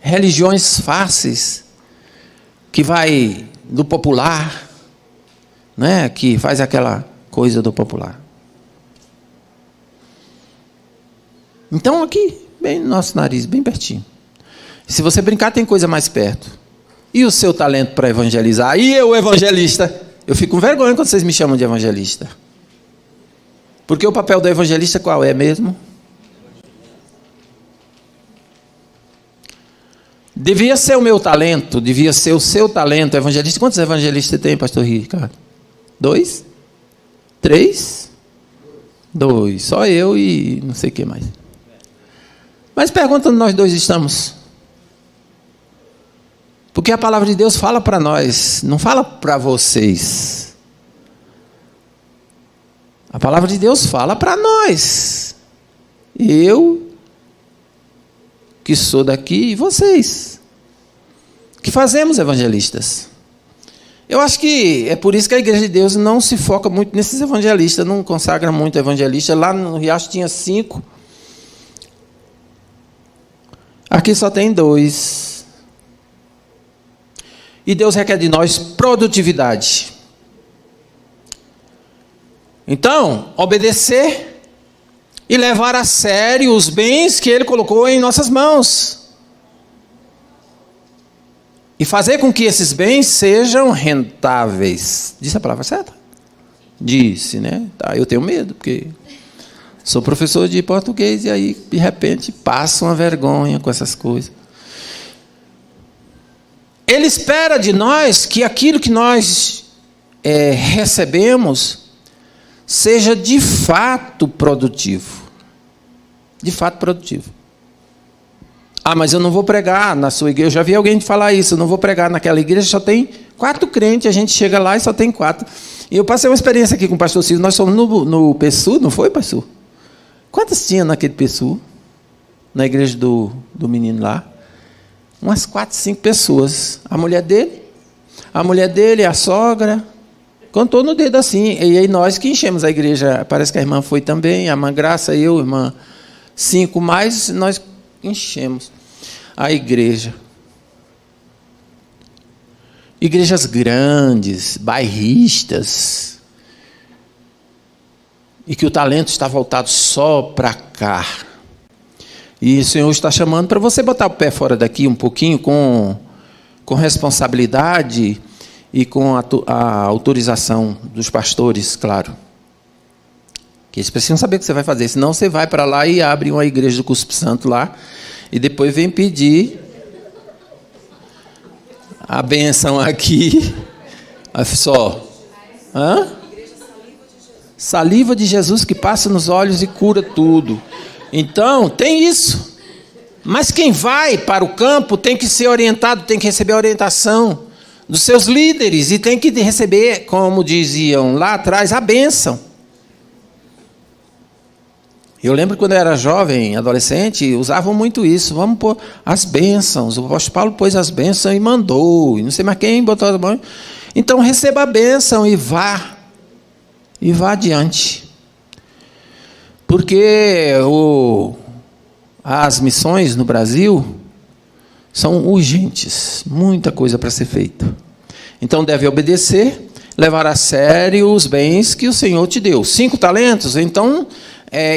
Religiões fáceis, que vai do popular, né? Que faz aquela coisa do popular. Então aqui, bem no nosso nariz, bem pertinho. Se você brincar, tem coisa mais perto. E o seu talento para evangelizar? E eu, evangelista? Eu fico com vergonha quando vocês me chamam de evangelista. Porque o papel do evangelista qual é mesmo? Devia ser o meu talento, devia ser o seu talento, evangelista. Quantos evangelistas tem, pastor Ricardo? 2? 3? 2. Só eu e não sei o que mais. Mas pergunta onde nós dois estamos. Porque a palavra de Deus fala para nós, não fala para vocês. A palavra de Deus fala para nós. Eu, que sou daqui, e vocês, que fazemos evangelistas. Eu acho que é por isso que a Igreja de Deus não se foca muito nesses evangelistas, não consagra muito evangelista. Lá no Riacho tinha 5. Aqui só tem 2. E Deus requer de nós produtividade. Então, obedecer e levar a sério os bens que Ele colocou em nossas mãos. E fazer com que esses bens sejam rentáveis. Disse a palavra certa? Disse, né? Tá, eu tenho medo, porque sou professor de português e aí, de repente, passo uma vergonha com essas coisas. Ele espera de nós que aquilo que nós recebemos seja de fato produtivo. De fato produtivo. Mas eu não vou pregar na sua igreja. Eu já vi alguém falar isso. Eu não vou pregar naquela igreja, só tem 4 crentes. A gente chega lá e só tem 4. E eu passei uma experiência aqui com o pastor Silvio. Nós fomos no PSU, não foi, pastor? Quantas tinha naquele PSU? Na igreja do menino lá? Umas 4, 5 pessoas. A mulher dele, a sogra. Contou no dedo assim. E aí nós que enchemos a igreja. Parece que a irmã foi também. A irmã Graça, eu, a irmã 5 mais, nós enchemos a igreja. Igrejas grandes, bairristas. E que o talento está voltado só para cá. E o Senhor está chamando para você botar o pé fora daqui um pouquinho com responsabilidade e com a autorização dos pastores, claro. Que eles precisam saber o que você vai fazer. Senão você vai para lá e abre uma igreja do Cuspe Santo lá e depois vem pedir a bênção aqui. Olha só. Hã? Saliva de Jesus que passa nos olhos e cura tudo. Então, tem isso. Mas quem vai para o campo tem que ser orientado, tem que receber a orientação dos seus líderes e tem que receber, como diziam lá atrás, a bênção. Eu lembro quando eu era jovem, adolescente, usavam muito isso. Vamos pôr as bênçãos. O apóstolo Paulo pôs as bênçãos e mandou. E não sei mais quem botou as mãos. Então, receba a bênção e vá. E vá adiante. Porque as missões no Brasil são urgentes, muita coisa para ser feita. Então deve obedecer, levar a sério os bens que o Senhor te deu. 5 talentos, então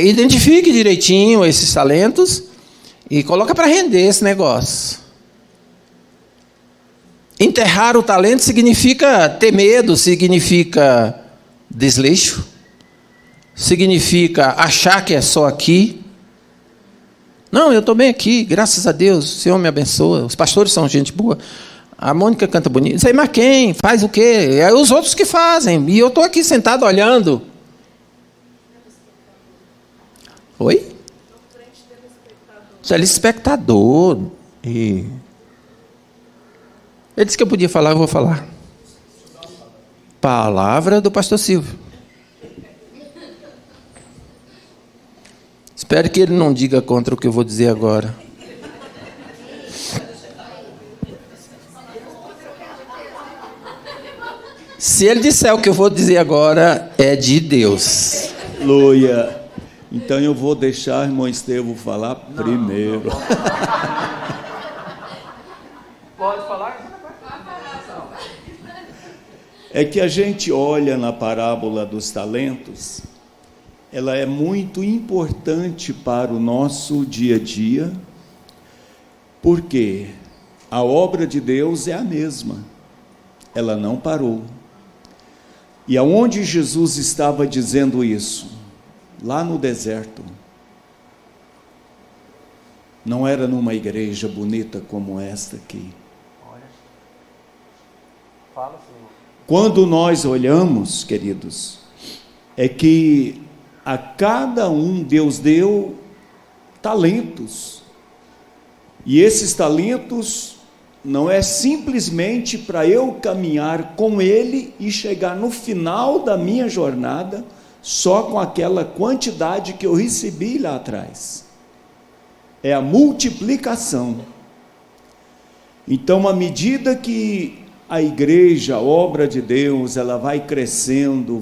identifique direitinho esses talentos e coloca para render esse negócio. Enterrar o talento significa ter medo, significa desleixo, significa achar que é só aqui. Não, eu estou bem aqui, graças a Deus, o Senhor me abençoa, os pastores são gente boa, a Mônica canta bonito, não sei mais quem, faz o quê? É os outros que fazem, e eu estou aqui sentado olhando. Oi? Telespectador. Ele disse que eu podia falar, eu vou falar. Palavra do pastor Silvio. Espero que ele não diga contra o que eu vou dizer agora. Se ele disser o que eu vou dizer agora, é de Deus. Aleluia. Então eu vou deixar o irmão Estevão falar primeiro. Pode falar? É que a gente olha na parábola dos talentos, ela é muito importante para o nosso dia a dia, porque a obra de Deus é a mesma, ela não parou. E aonde Jesus estava dizendo isso? Lá no deserto. Não era numa igreja bonita como esta aqui. Fala, Senhor. Quando nós olhamos, queridos, é que a cada um Deus deu talentos. E esses talentos não é simplesmente para eu caminhar com Ele e chegar no final da minha jornada só com aquela quantidade que eu recebi lá atrás. É a multiplicação. Então, à medida que a igreja, a obra de Deus, ela vai crescendo,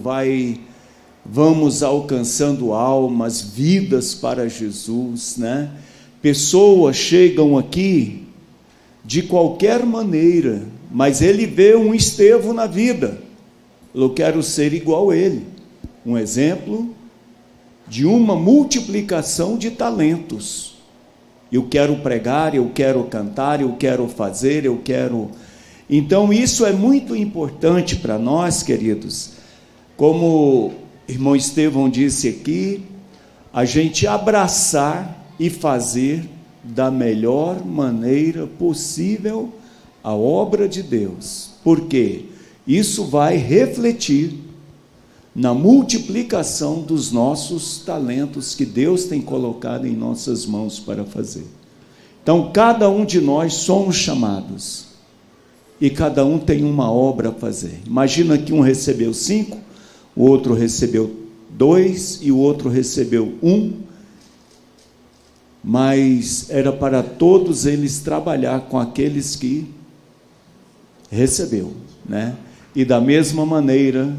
vamos alcançando almas, vidas para Jesus, né? Pessoas chegam aqui de qualquer maneira, mas ele vê um Estevão na vida. Eu quero ser igual a ele. Um exemplo de uma multiplicação de talentos. Eu quero pregar, eu quero cantar, eu quero fazer, eu quero... Então isso é muito importante para nós, queridos. Como o irmão Estevão disse aqui, a gente abraçar e fazer da melhor maneira possível a obra de Deus. Porque isso vai refletir na multiplicação dos nossos talentos que Deus tem colocado em nossas mãos para fazer. Então, cada um de nós somos chamados e cada um tem uma obra a fazer. Imagina que um recebeu 5, o outro recebeu 2 e o outro recebeu 1. mas era para todos eles trabalhar com aqueles que recebeu, né? E da mesma maneira,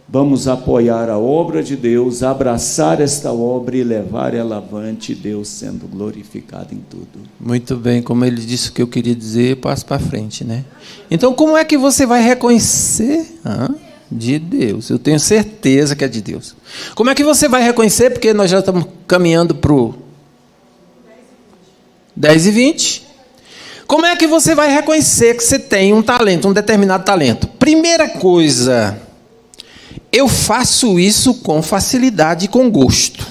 vamos apoiar a obra de Deus, abraçar esta obra e levar ela avante, Deus sendo glorificado em tudo. Muito bem, como ele disse o que eu queria dizer, passo para frente, né? Então, como é que você vai reconhecer? De Deus, eu tenho certeza que é de Deus. Como é que você vai reconhecer? Porque nós já estamos caminhando para o 10:20. Como é que você vai reconhecer que você tem um talento, um determinado talento? Primeira coisa, eu faço isso com facilidade e com gosto.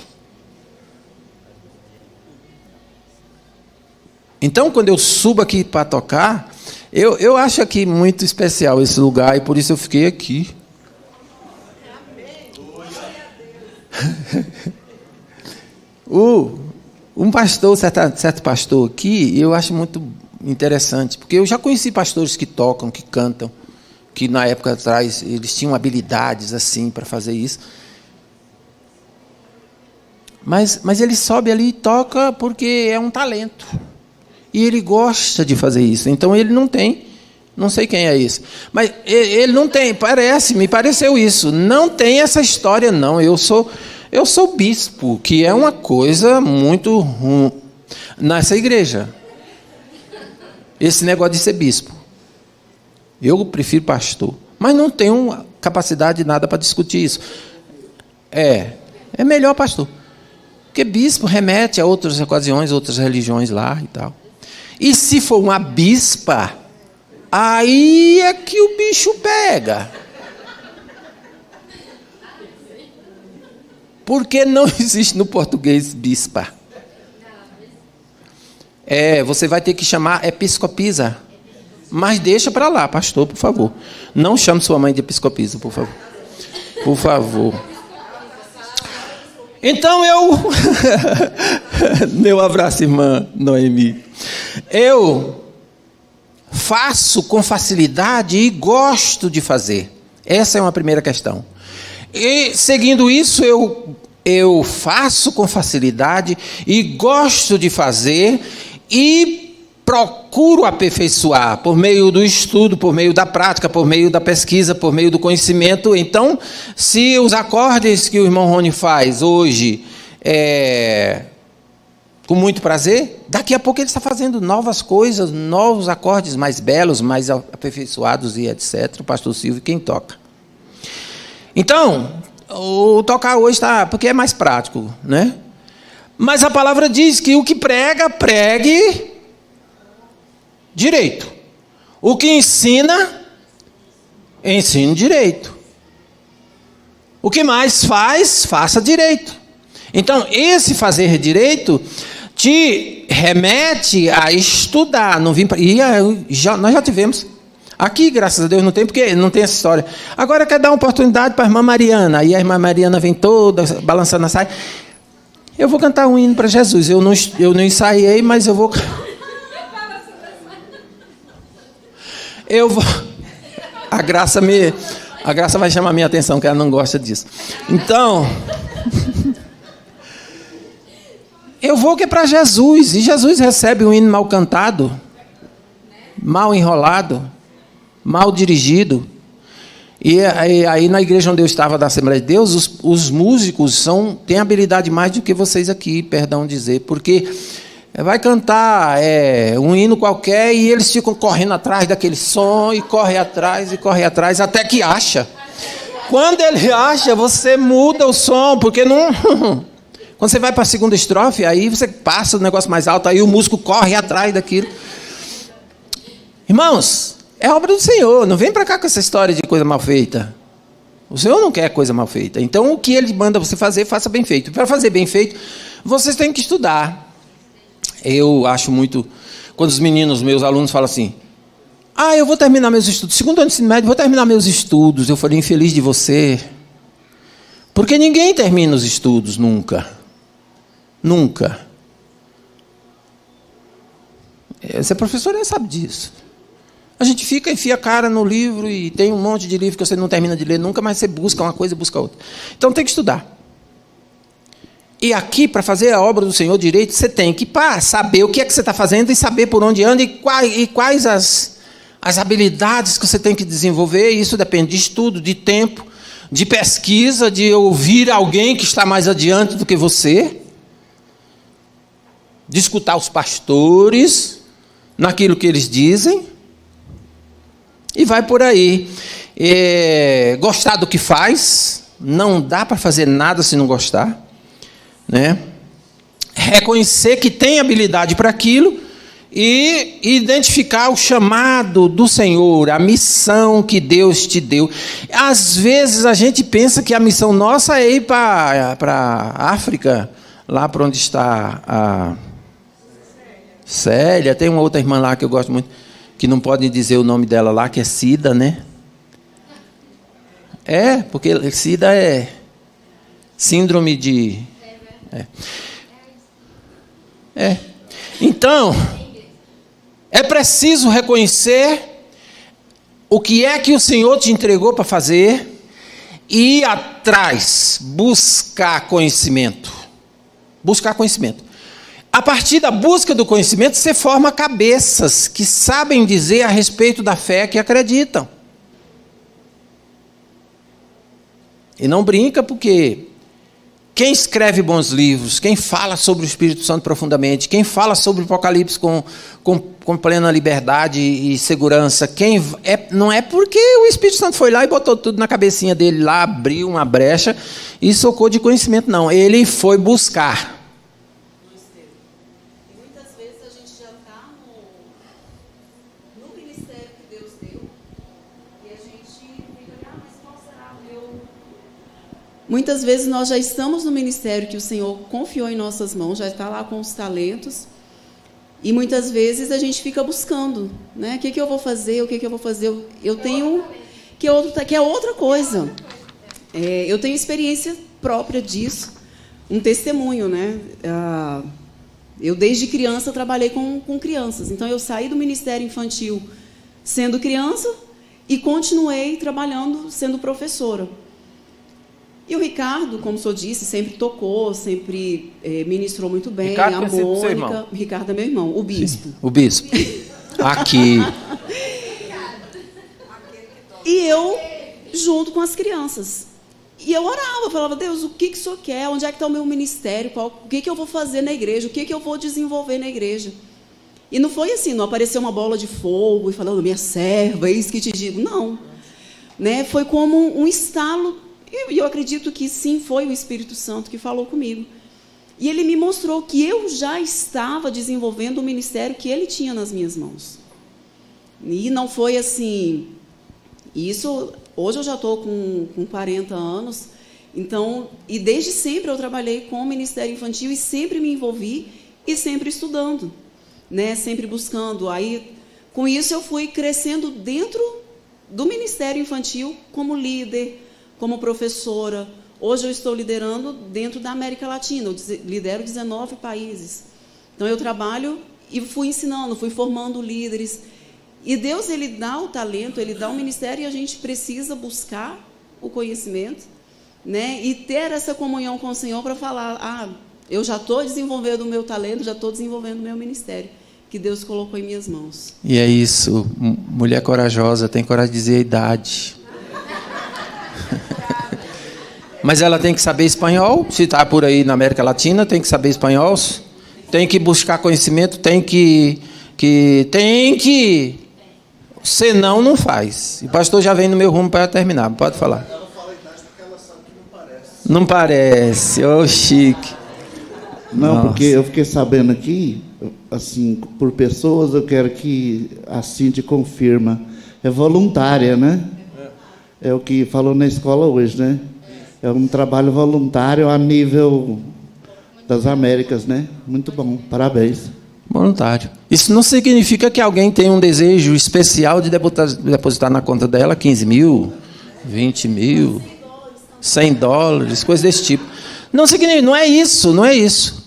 Então, quando eu subo aqui para tocar, eu acho aqui muito especial esse lugar e por isso eu fiquei aqui. Um pastor, certo pastor aqui, eu acho muito interessante, porque eu já conheci pastores que tocam, que cantam, que na época atrás eles tinham habilidades assim para fazer isso. Mas ele sobe ali e toca porque é um talento. E ele gosta de fazer isso. Então ele não tem, não sei quem é esse, mas ele não tem, me pareceu isso. Não tem essa história, não. Eu sou bispo, que é uma coisa muito ruim nessa igreja. Esse negócio de ser bispo. Eu prefiro pastor. Mas não tenho capacidade de nada para discutir isso. É melhor pastor. Porque bispo remete a outras ocasiões, outras religiões lá e tal. E se for uma bispa, aí é que o bicho pega. Porque não existe no português bispa. Você vai ter que chamar episcopisa. Mas deixa para lá, pastor, por favor. Não chame sua mãe de episcopisa, por favor. Por favor. Então meu abraço, irmã Noemi. Eu faço com facilidade e gosto de fazer. Essa é uma primeira questão. E seguindo isso, eu faço com facilidade e gosto de fazer e procuro aperfeiçoar por meio do estudo, por meio da prática, por meio da pesquisa, por meio do conhecimento. Então, se os acordes que o irmão Rony faz hoje com muito prazer, daqui a pouco ele está fazendo novas coisas, novos acordes mais belos, mais aperfeiçoados e etc. O pastor Silvio, quem toca. Então, o tocar hoje está, porque é mais prático, né? Mas a palavra diz que o que prega, pregue direito. O que ensina, ensine direito. O que mais faz, faça direito. Então, esse fazer direito te remete a estudar. Nós já tivemos. Aqui, graças a Deus, não tem, porque não tem essa história. Agora quer dar uma oportunidade para a irmã Mariana. Aí a irmã Mariana vem toda, balançando a saia. Eu vou cantar um hino para Jesus. Eu não ensaiei, mas eu vou... A Graça vai chamar a minha atenção, que ela não gosta disso. Então... eu vou que é para Jesus. E Jesus recebe um hino mal cantado, mal enrolado, mal dirigido. E aí na igreja onde eu estava, da Assembleia de Deus, os músicos têm habilidade mais do que vocês aqui, perdão dizer, porque vai cantar um hino qualquer e eles ficam correndo atrás daquele som e corre atrás, até que acha. Quando ele acha, você muda o som, porque não... Quando você vai para a segunda estrofe, aí você passa o negócio mais alto, aí o músico corre atrás daquilo. Irmãos, é obra do Senhor, não vem para cá com essa história de coisa mal feita. O Senhor não quer coisa mal feita. Então, o que Ele manda você fazer, faça bem feito. Para fazer bem feito, vocês têm que estudar. Eu acho muito... Quando os meninos, meus alunos, falam assim, eu vou terminar meus estudos. Segundo ano de ensino médio, vou terminar meus estudos. Eu falei, infeliz de você. Porque ninguém termina os estudos nunca. Nunca. Você é professor, já sabe disso. A gente enfia a cara no livro e tem um monte de livro que você não termina de ler nunca, mas você busca uma coisa e busca outra. Então tem que estudar. E aqui, para fazer a obra do Senhor direito, você tem que saber o que é que você está fazendo e saber por onde anda e quais as habilidades que você tem que desenvolver. Isso depende de estudo, de tempo, de pesquisa, de ouvir alguém que está mais adiante do que você, de escutar os pastores naquilo que eles dizem, e vai por aí. Gostar do que faz, não dá para fazer nada se não gostar, né? Reconhecer que tem habilidade para aquilo e identificar o chamado do Senhor, a missão que Deus te deu. Às vezes a gente pensa que a missão nossa é ir para a África, lá para onde está a Célia. Tem uma outra irmã lá que eu gosto muito, que não pode dizer o nome dela lá, que é Cida, né? Porque Cida é síndrome de... Então, é preciso reconhecer o que é que o Senhor te entregou para fazer e ir atrás, buscar conhecimento. Buscar conhecimento. A partir da busca do conhecimento, você forma cabeças que sabem dizer a respeito da fé que acreditam. E não brinca, porque quem escreve bons livros, quem fala sobre o Espírito Santo profundamente, quem fala sobre o Apocalipse com plena liberdade e segurança, não é porque o Espírito Santo foi lá e botou tudo na cabecinha dele lá, abriu uma brecha e socou de conhecimento, não. Ele foi buscar. E muitas vezes a gente já está no ministério que Deus deu e a gente fica, mas qual será o meu... Muitas vezes nós já estamos no ministério que o Senhor confiou em nossas mãos, já está lá com os talentos, e muitas vezes a gente fica buscando, né? O que eu vou fazer, o que eu vou fazer? Eu tenho... que é outra coisa. Eu tenho experiência própria disso, um testemunho, né? Eu, desde criança, trabalhei com crianças, então eu saí do ministério infantil sendo criança e continuei trabalhando sendo professora. E o Ricardo, como o senhor disse, sempre tocou, sempre ministrou muito bem. Ricardo, a Mônica. Ricardo é meu irmão, o bispo. Sim, o bispo. Aqui. E eu, junto com as crianças. E eu orava, falava, Deus, o que o senhor quer? Onde é que está o meu ministério? O que eu vou fazer na igreja? O que eu vou desenvolver na igreja? E não foi assim, não apareceu uma bola de fogo e falando, minha serva, é isso que te digo. Não. Né? Foi como um estalo. E eu acredito que sim, foi o Espírito Santo que falou comigo. E ele me mostrou que eu já estava desenvolvendo o ministério que ele tinha nas minhas mãos. E não foi assim... Isso, hoje eu já estou com 40 anos, então, e desde sempre eu trabalhei com o Ministério Infantil e sempre me envolvi e sempre estudando, né? Sempre buscando. Aí, com isso, eu fui crescendo dentro do Ministério Infantil como líder, como professora. Hoje eu estou liderando dentro da América Latina, eu lidero 19 países. Então, eu trabalho e fui ensinando, fui formando líderes. E Deus, Ele dá o talento, Ele dá o ministério e a gente precisa buscar o conhecimento, né? E ter essa comunhão com o Senhor para falar, eu já estou desenvolvendo o meu talento, já estou desenvolvendo o meu ministério, que Deus colocou em minhas mãos. E é isso, mulher corajosa, tem coragem de dizer a idade. Mas ela tem que saber espanhol, se está por aí na América Latina, tem que saber espanhol, tem que buscar conhecimento, tem que senão não faz. O pastor já vem no meu rumo para terminar, pode falar. Ela fala a idade porque ela sabe que não parece. Não parece, ô chique. Não, Nossa. porque eu fiquei sabendo aqui, assim, por pessoas, eu quero que a Cindy confirma. É voluntária, né? É o que falou na escola hoje, né? É um trabalho voluntário a nível das Américas, né? Muito bom, parabéns. Voluntário. Isso não significa que alguém tem um desejo especial de depositar na conta dela 15 mil, 20 mil, $100, coisas desse tipo. Não significa, não é isso, não é isso.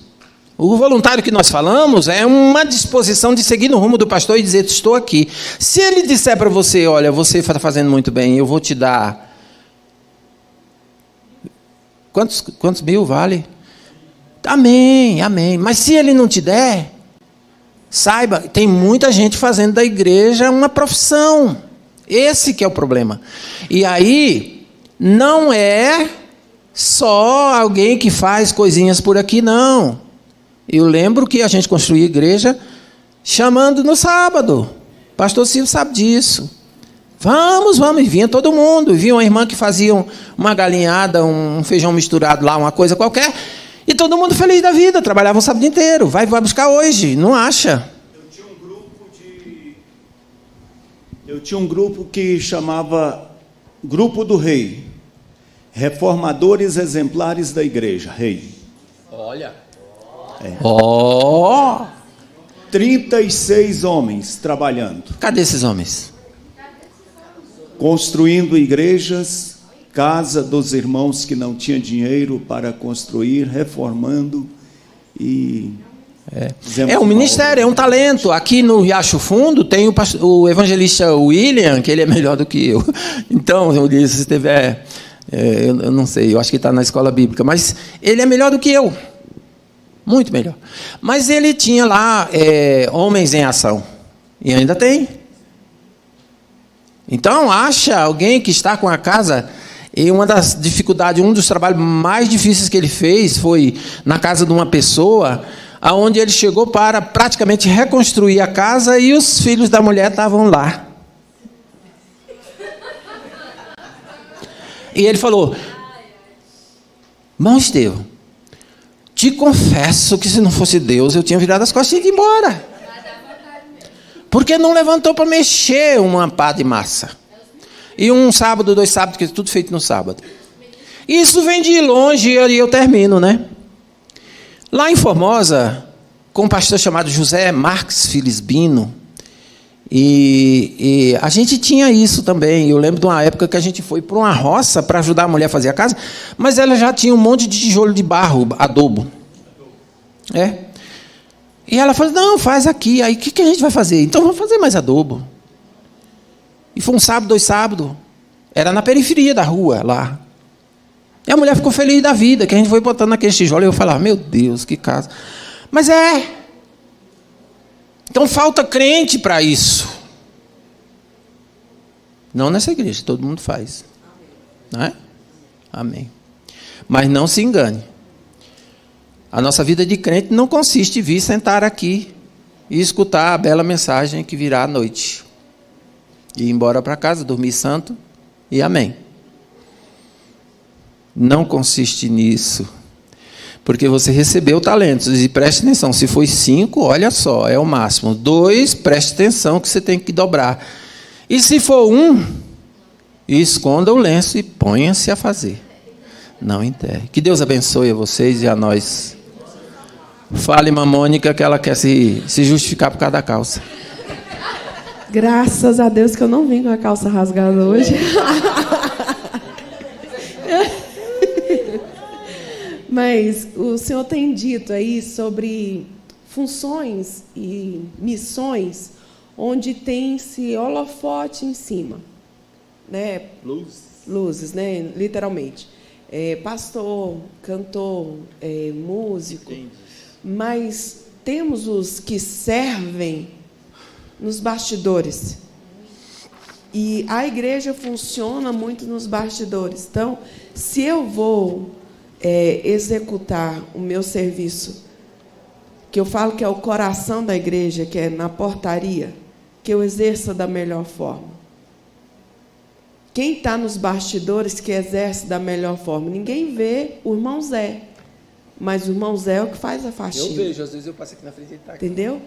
O voluntário que nós falamos é uma disposição de seguir no rumo do pastor e dizer, estou aqui. Se ele disser para você, olha, você está fazendo muito bem, eu vou te dar... Quantos mil vale? Amém, amém. Mas se ele não te der, saiba, tem muita gente fazendo da igreja uma profissão. Esse que é o problema. E aí, não é só alguém que faz coisinhas por aqui, não. Eu lembro que a gente construía igreja chamando no sábado. Pastor Silvio sabe disso. Vamos, vamos. E vinha todo mundo. E vinha uma irmã que fazia uma galinhada, um feijão misturado lá, uma coisa qualquer. E todo mundo feliz da vida. Trabalhava o sábado inteiro. Vai buscar hoje. Não acha? Eu tinha um grupo que chamava Grupo do Rei. Reformadores exemplares da igreja. Rei. Olha. Ó. 36 homens trabalhando. Cadê esses homens? Construindo igrejas, casa dos irmãos que não tinham dinheiro para construir, reformando e... É um ministério, é um talento. Aqui no Riacho Fundo tem o evangelista William, que ele é melhor do que eu. Então, eu disse, se tiver... eu não sei, eu acho que está na escola bíblica, mas ele é melhor do que eu. Muito melhor. Mas ele tinha lá homens em ação. E ainda tem. Então, acha alguém que está com a casa... E uma das dificuldades, um dos trabalhos mais difíceis que ele fez foi na casa de uma pessoa, aonde ele chegou para praticamente reconstruir a casa e os filhos da mulher estavam lá. E ele falou: irmão Estevão, te confesso que se não fosse Deus, eu tinha virado as costas e ido embora. Porque não levantou para mexer uma pá de massa. E um sábado, 2 sábados, que é tudo feito no sábado. Isso vem de longe e eu termino, né? Lá em Formosa, com um pastor chamado José Marques Filisbino, e a gente tinha isso também. Eu lembro de uma época que a gente foi para uma roça para ajudar a mulher a fazer a casa, mas ela já tinha um monte de tijolo de barro, adobo. E ela falou: não, faz aqui. Aí o que a gente vai fazer? Então vamos fazer mais adobo. E foi um sábado, 2 sábados. Era na periferia da rua, lá. E a mulher ficou feliz da vida, que a gente foi botando naquele tijolo. E eu falava: meu Deus, que casa. Mas Então falta crente para isso. Não nessa igreja, todo mundo faz. Não é? Amém. Mas não se engane. A nossa vida de crente não consiste em vir sentar aqui e escutar a bela mensagem que virá à noite. E ir embora para casa, dormir santo e amém. Não consiste nisso. Porque você recebeu talentos. E preste atenção, se foi 5, olha só, é o máximo. 2, preste atenção que você tem que dobrar. E se for 1, esconda o lenço e ponha-se a fazer. Não enterre. Que Deus abençoe a vocês e a nós. Fale, irmã Mônica, que ela quer se justificar por causa da calça. Graças a Deus que eu não vim com a calça rasgada hoje. Mas o senhor tem dito aí sobre funções e missões onde tem-se holofote em cima, né? Luzes, né? Literalmente. Pastor, cantor, músico. Mas temos os que servem nos bastidores. E a igreja funciona muito nos bastidores. Então, se eu vou executar o meu serviço, que eu falo que é o coração da igreja, que é na portaria, que eu exerça da melhor forma. Quem está nos bastidores que exerce da melhor forma? Ninguém vê o irmão Zé, mas o irmão Zé é o que faz a faxina. Eu vejo, às vezes eu passo aqui na frente e ele está aqui. Entendeu?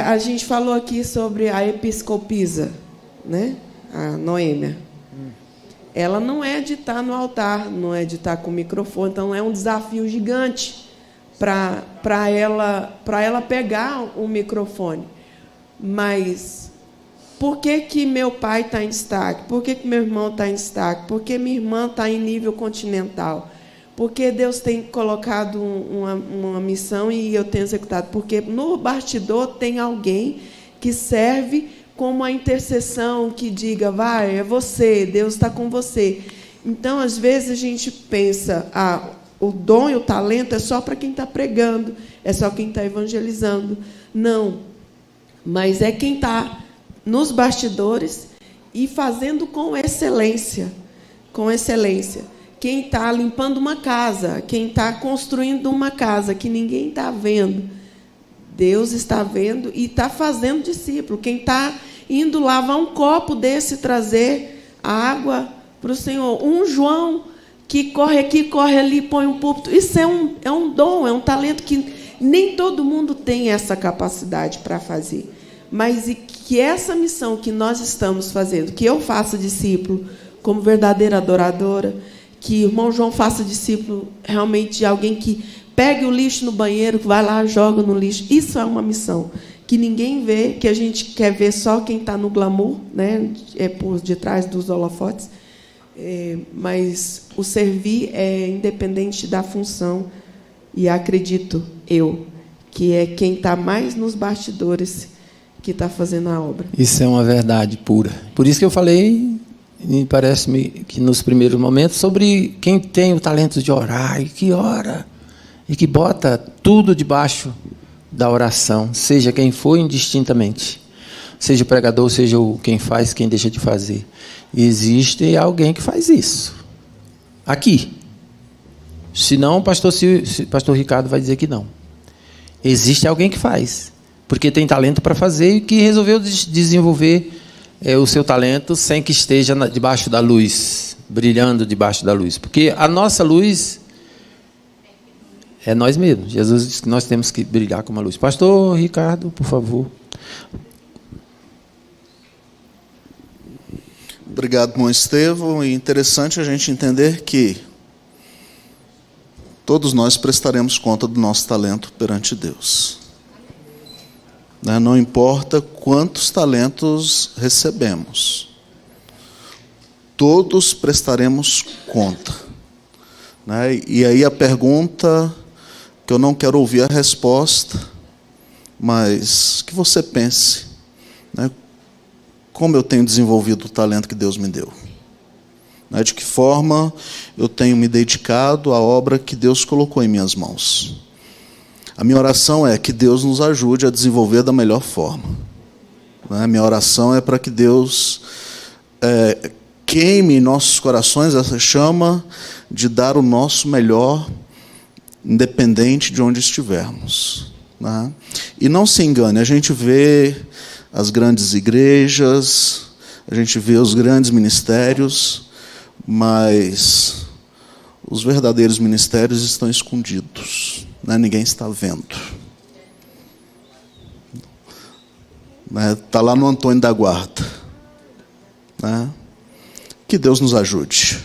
A gente falou aqui sobre a episcopisa, né? A Noêmia. Ela não é de estar no altar, não é de estar com o microfone, então é um desafio gigante para ela pegar o microfone. Mas por que meu pai está em destaque? Por que meu irmão está em destaque? Por que minha irmã está em nível continental? Porque Deus tem colocado uma missão e eu tenho executado. Porque no bastidor tem alguém que serve como a intercessão, que diga: vai, é você, Deus está com você. Então, às vezes, a gente pensa: o dom e o talento é só para quem está pregando, é só quem está evangelizando. Não. Mas é quem está nos bastidores e fazendo com excelência. Com excelência. Quem está limpando uma casa, quem está construindo uma casa que ninguém está vendo, Deus está vendo e está fazendo discípulo. Quem está indo lavar um copo desse, trazer água para o Senhor. Um João que corre aqui, corre ali, põe um púlpito. Isso é um dom, é um talento que nem todo mundo tem essa capacidade para fazer. Mas e que essa missão que nós estamos fazendo, que eu faça discípulo como verdadeira adoradora, que o irmão João faça discípulo realmente de alguém que pegue o lixo no banheiro, vai lá, joga no lixo. Isso é uma missão que ninguém vê, que a gente quer ver só quem está no glamour, né? É por detrás dos holofotes. Mas o servir é independente da função. E acredito eu que é quem está mais nos bastidores que está fazendo a obra. Isso é uma verdade pura. Por isso que eu falei, me parece-me que nos primeiros momentos, sobre quem tem o talento de orar e que ora e que bota tudo debaixo da oração, seja quem for indistintamente, seja o pregador, seja quem faz, quem deixa de fazer. Existe alguém que faz isso aqui. Senão o pastor Ricardo vai dizer que não. Existe alguém que faz, porque tem talento para fazer e que resolveu desenvolver o seu talento sem que esteja debaixo da luz, brilhando debaixo da luz. Porque a nossa luz é nós mesmos. Jesus disse que nós temos que brilhar como a luz. Pastor Ricardo, por favor. Obrigado, irmão Estevão. E interessante a gente entender que todos nós prestaremos conta do nosso talento perante Deus. Não importa quantos talentos recebemos, todos prestaremos conta. E aí a pergunta, que eu não quero ouvir a resposta, mas que você pense, como eu tenho desenvolvido o talento que Deus me deu? De que forma eu tenho me dedicado à obra que Deus colocou em minhas mãos? A minha oração é que Deus nos ajude a desenvolver da melhor forma. A minha oração é para que Deus queime em nossos corações essa chama de dar o nosso melhor, independente de onde estivermos. E não se engane, a gente vê as grandes igrejas, a gente vê os grandes ministérios, mas os verdadeiros ministérios estão escondidos. Ninguém está vendo. Está lá no Antônio da Guarda. Que Deus nos ajude.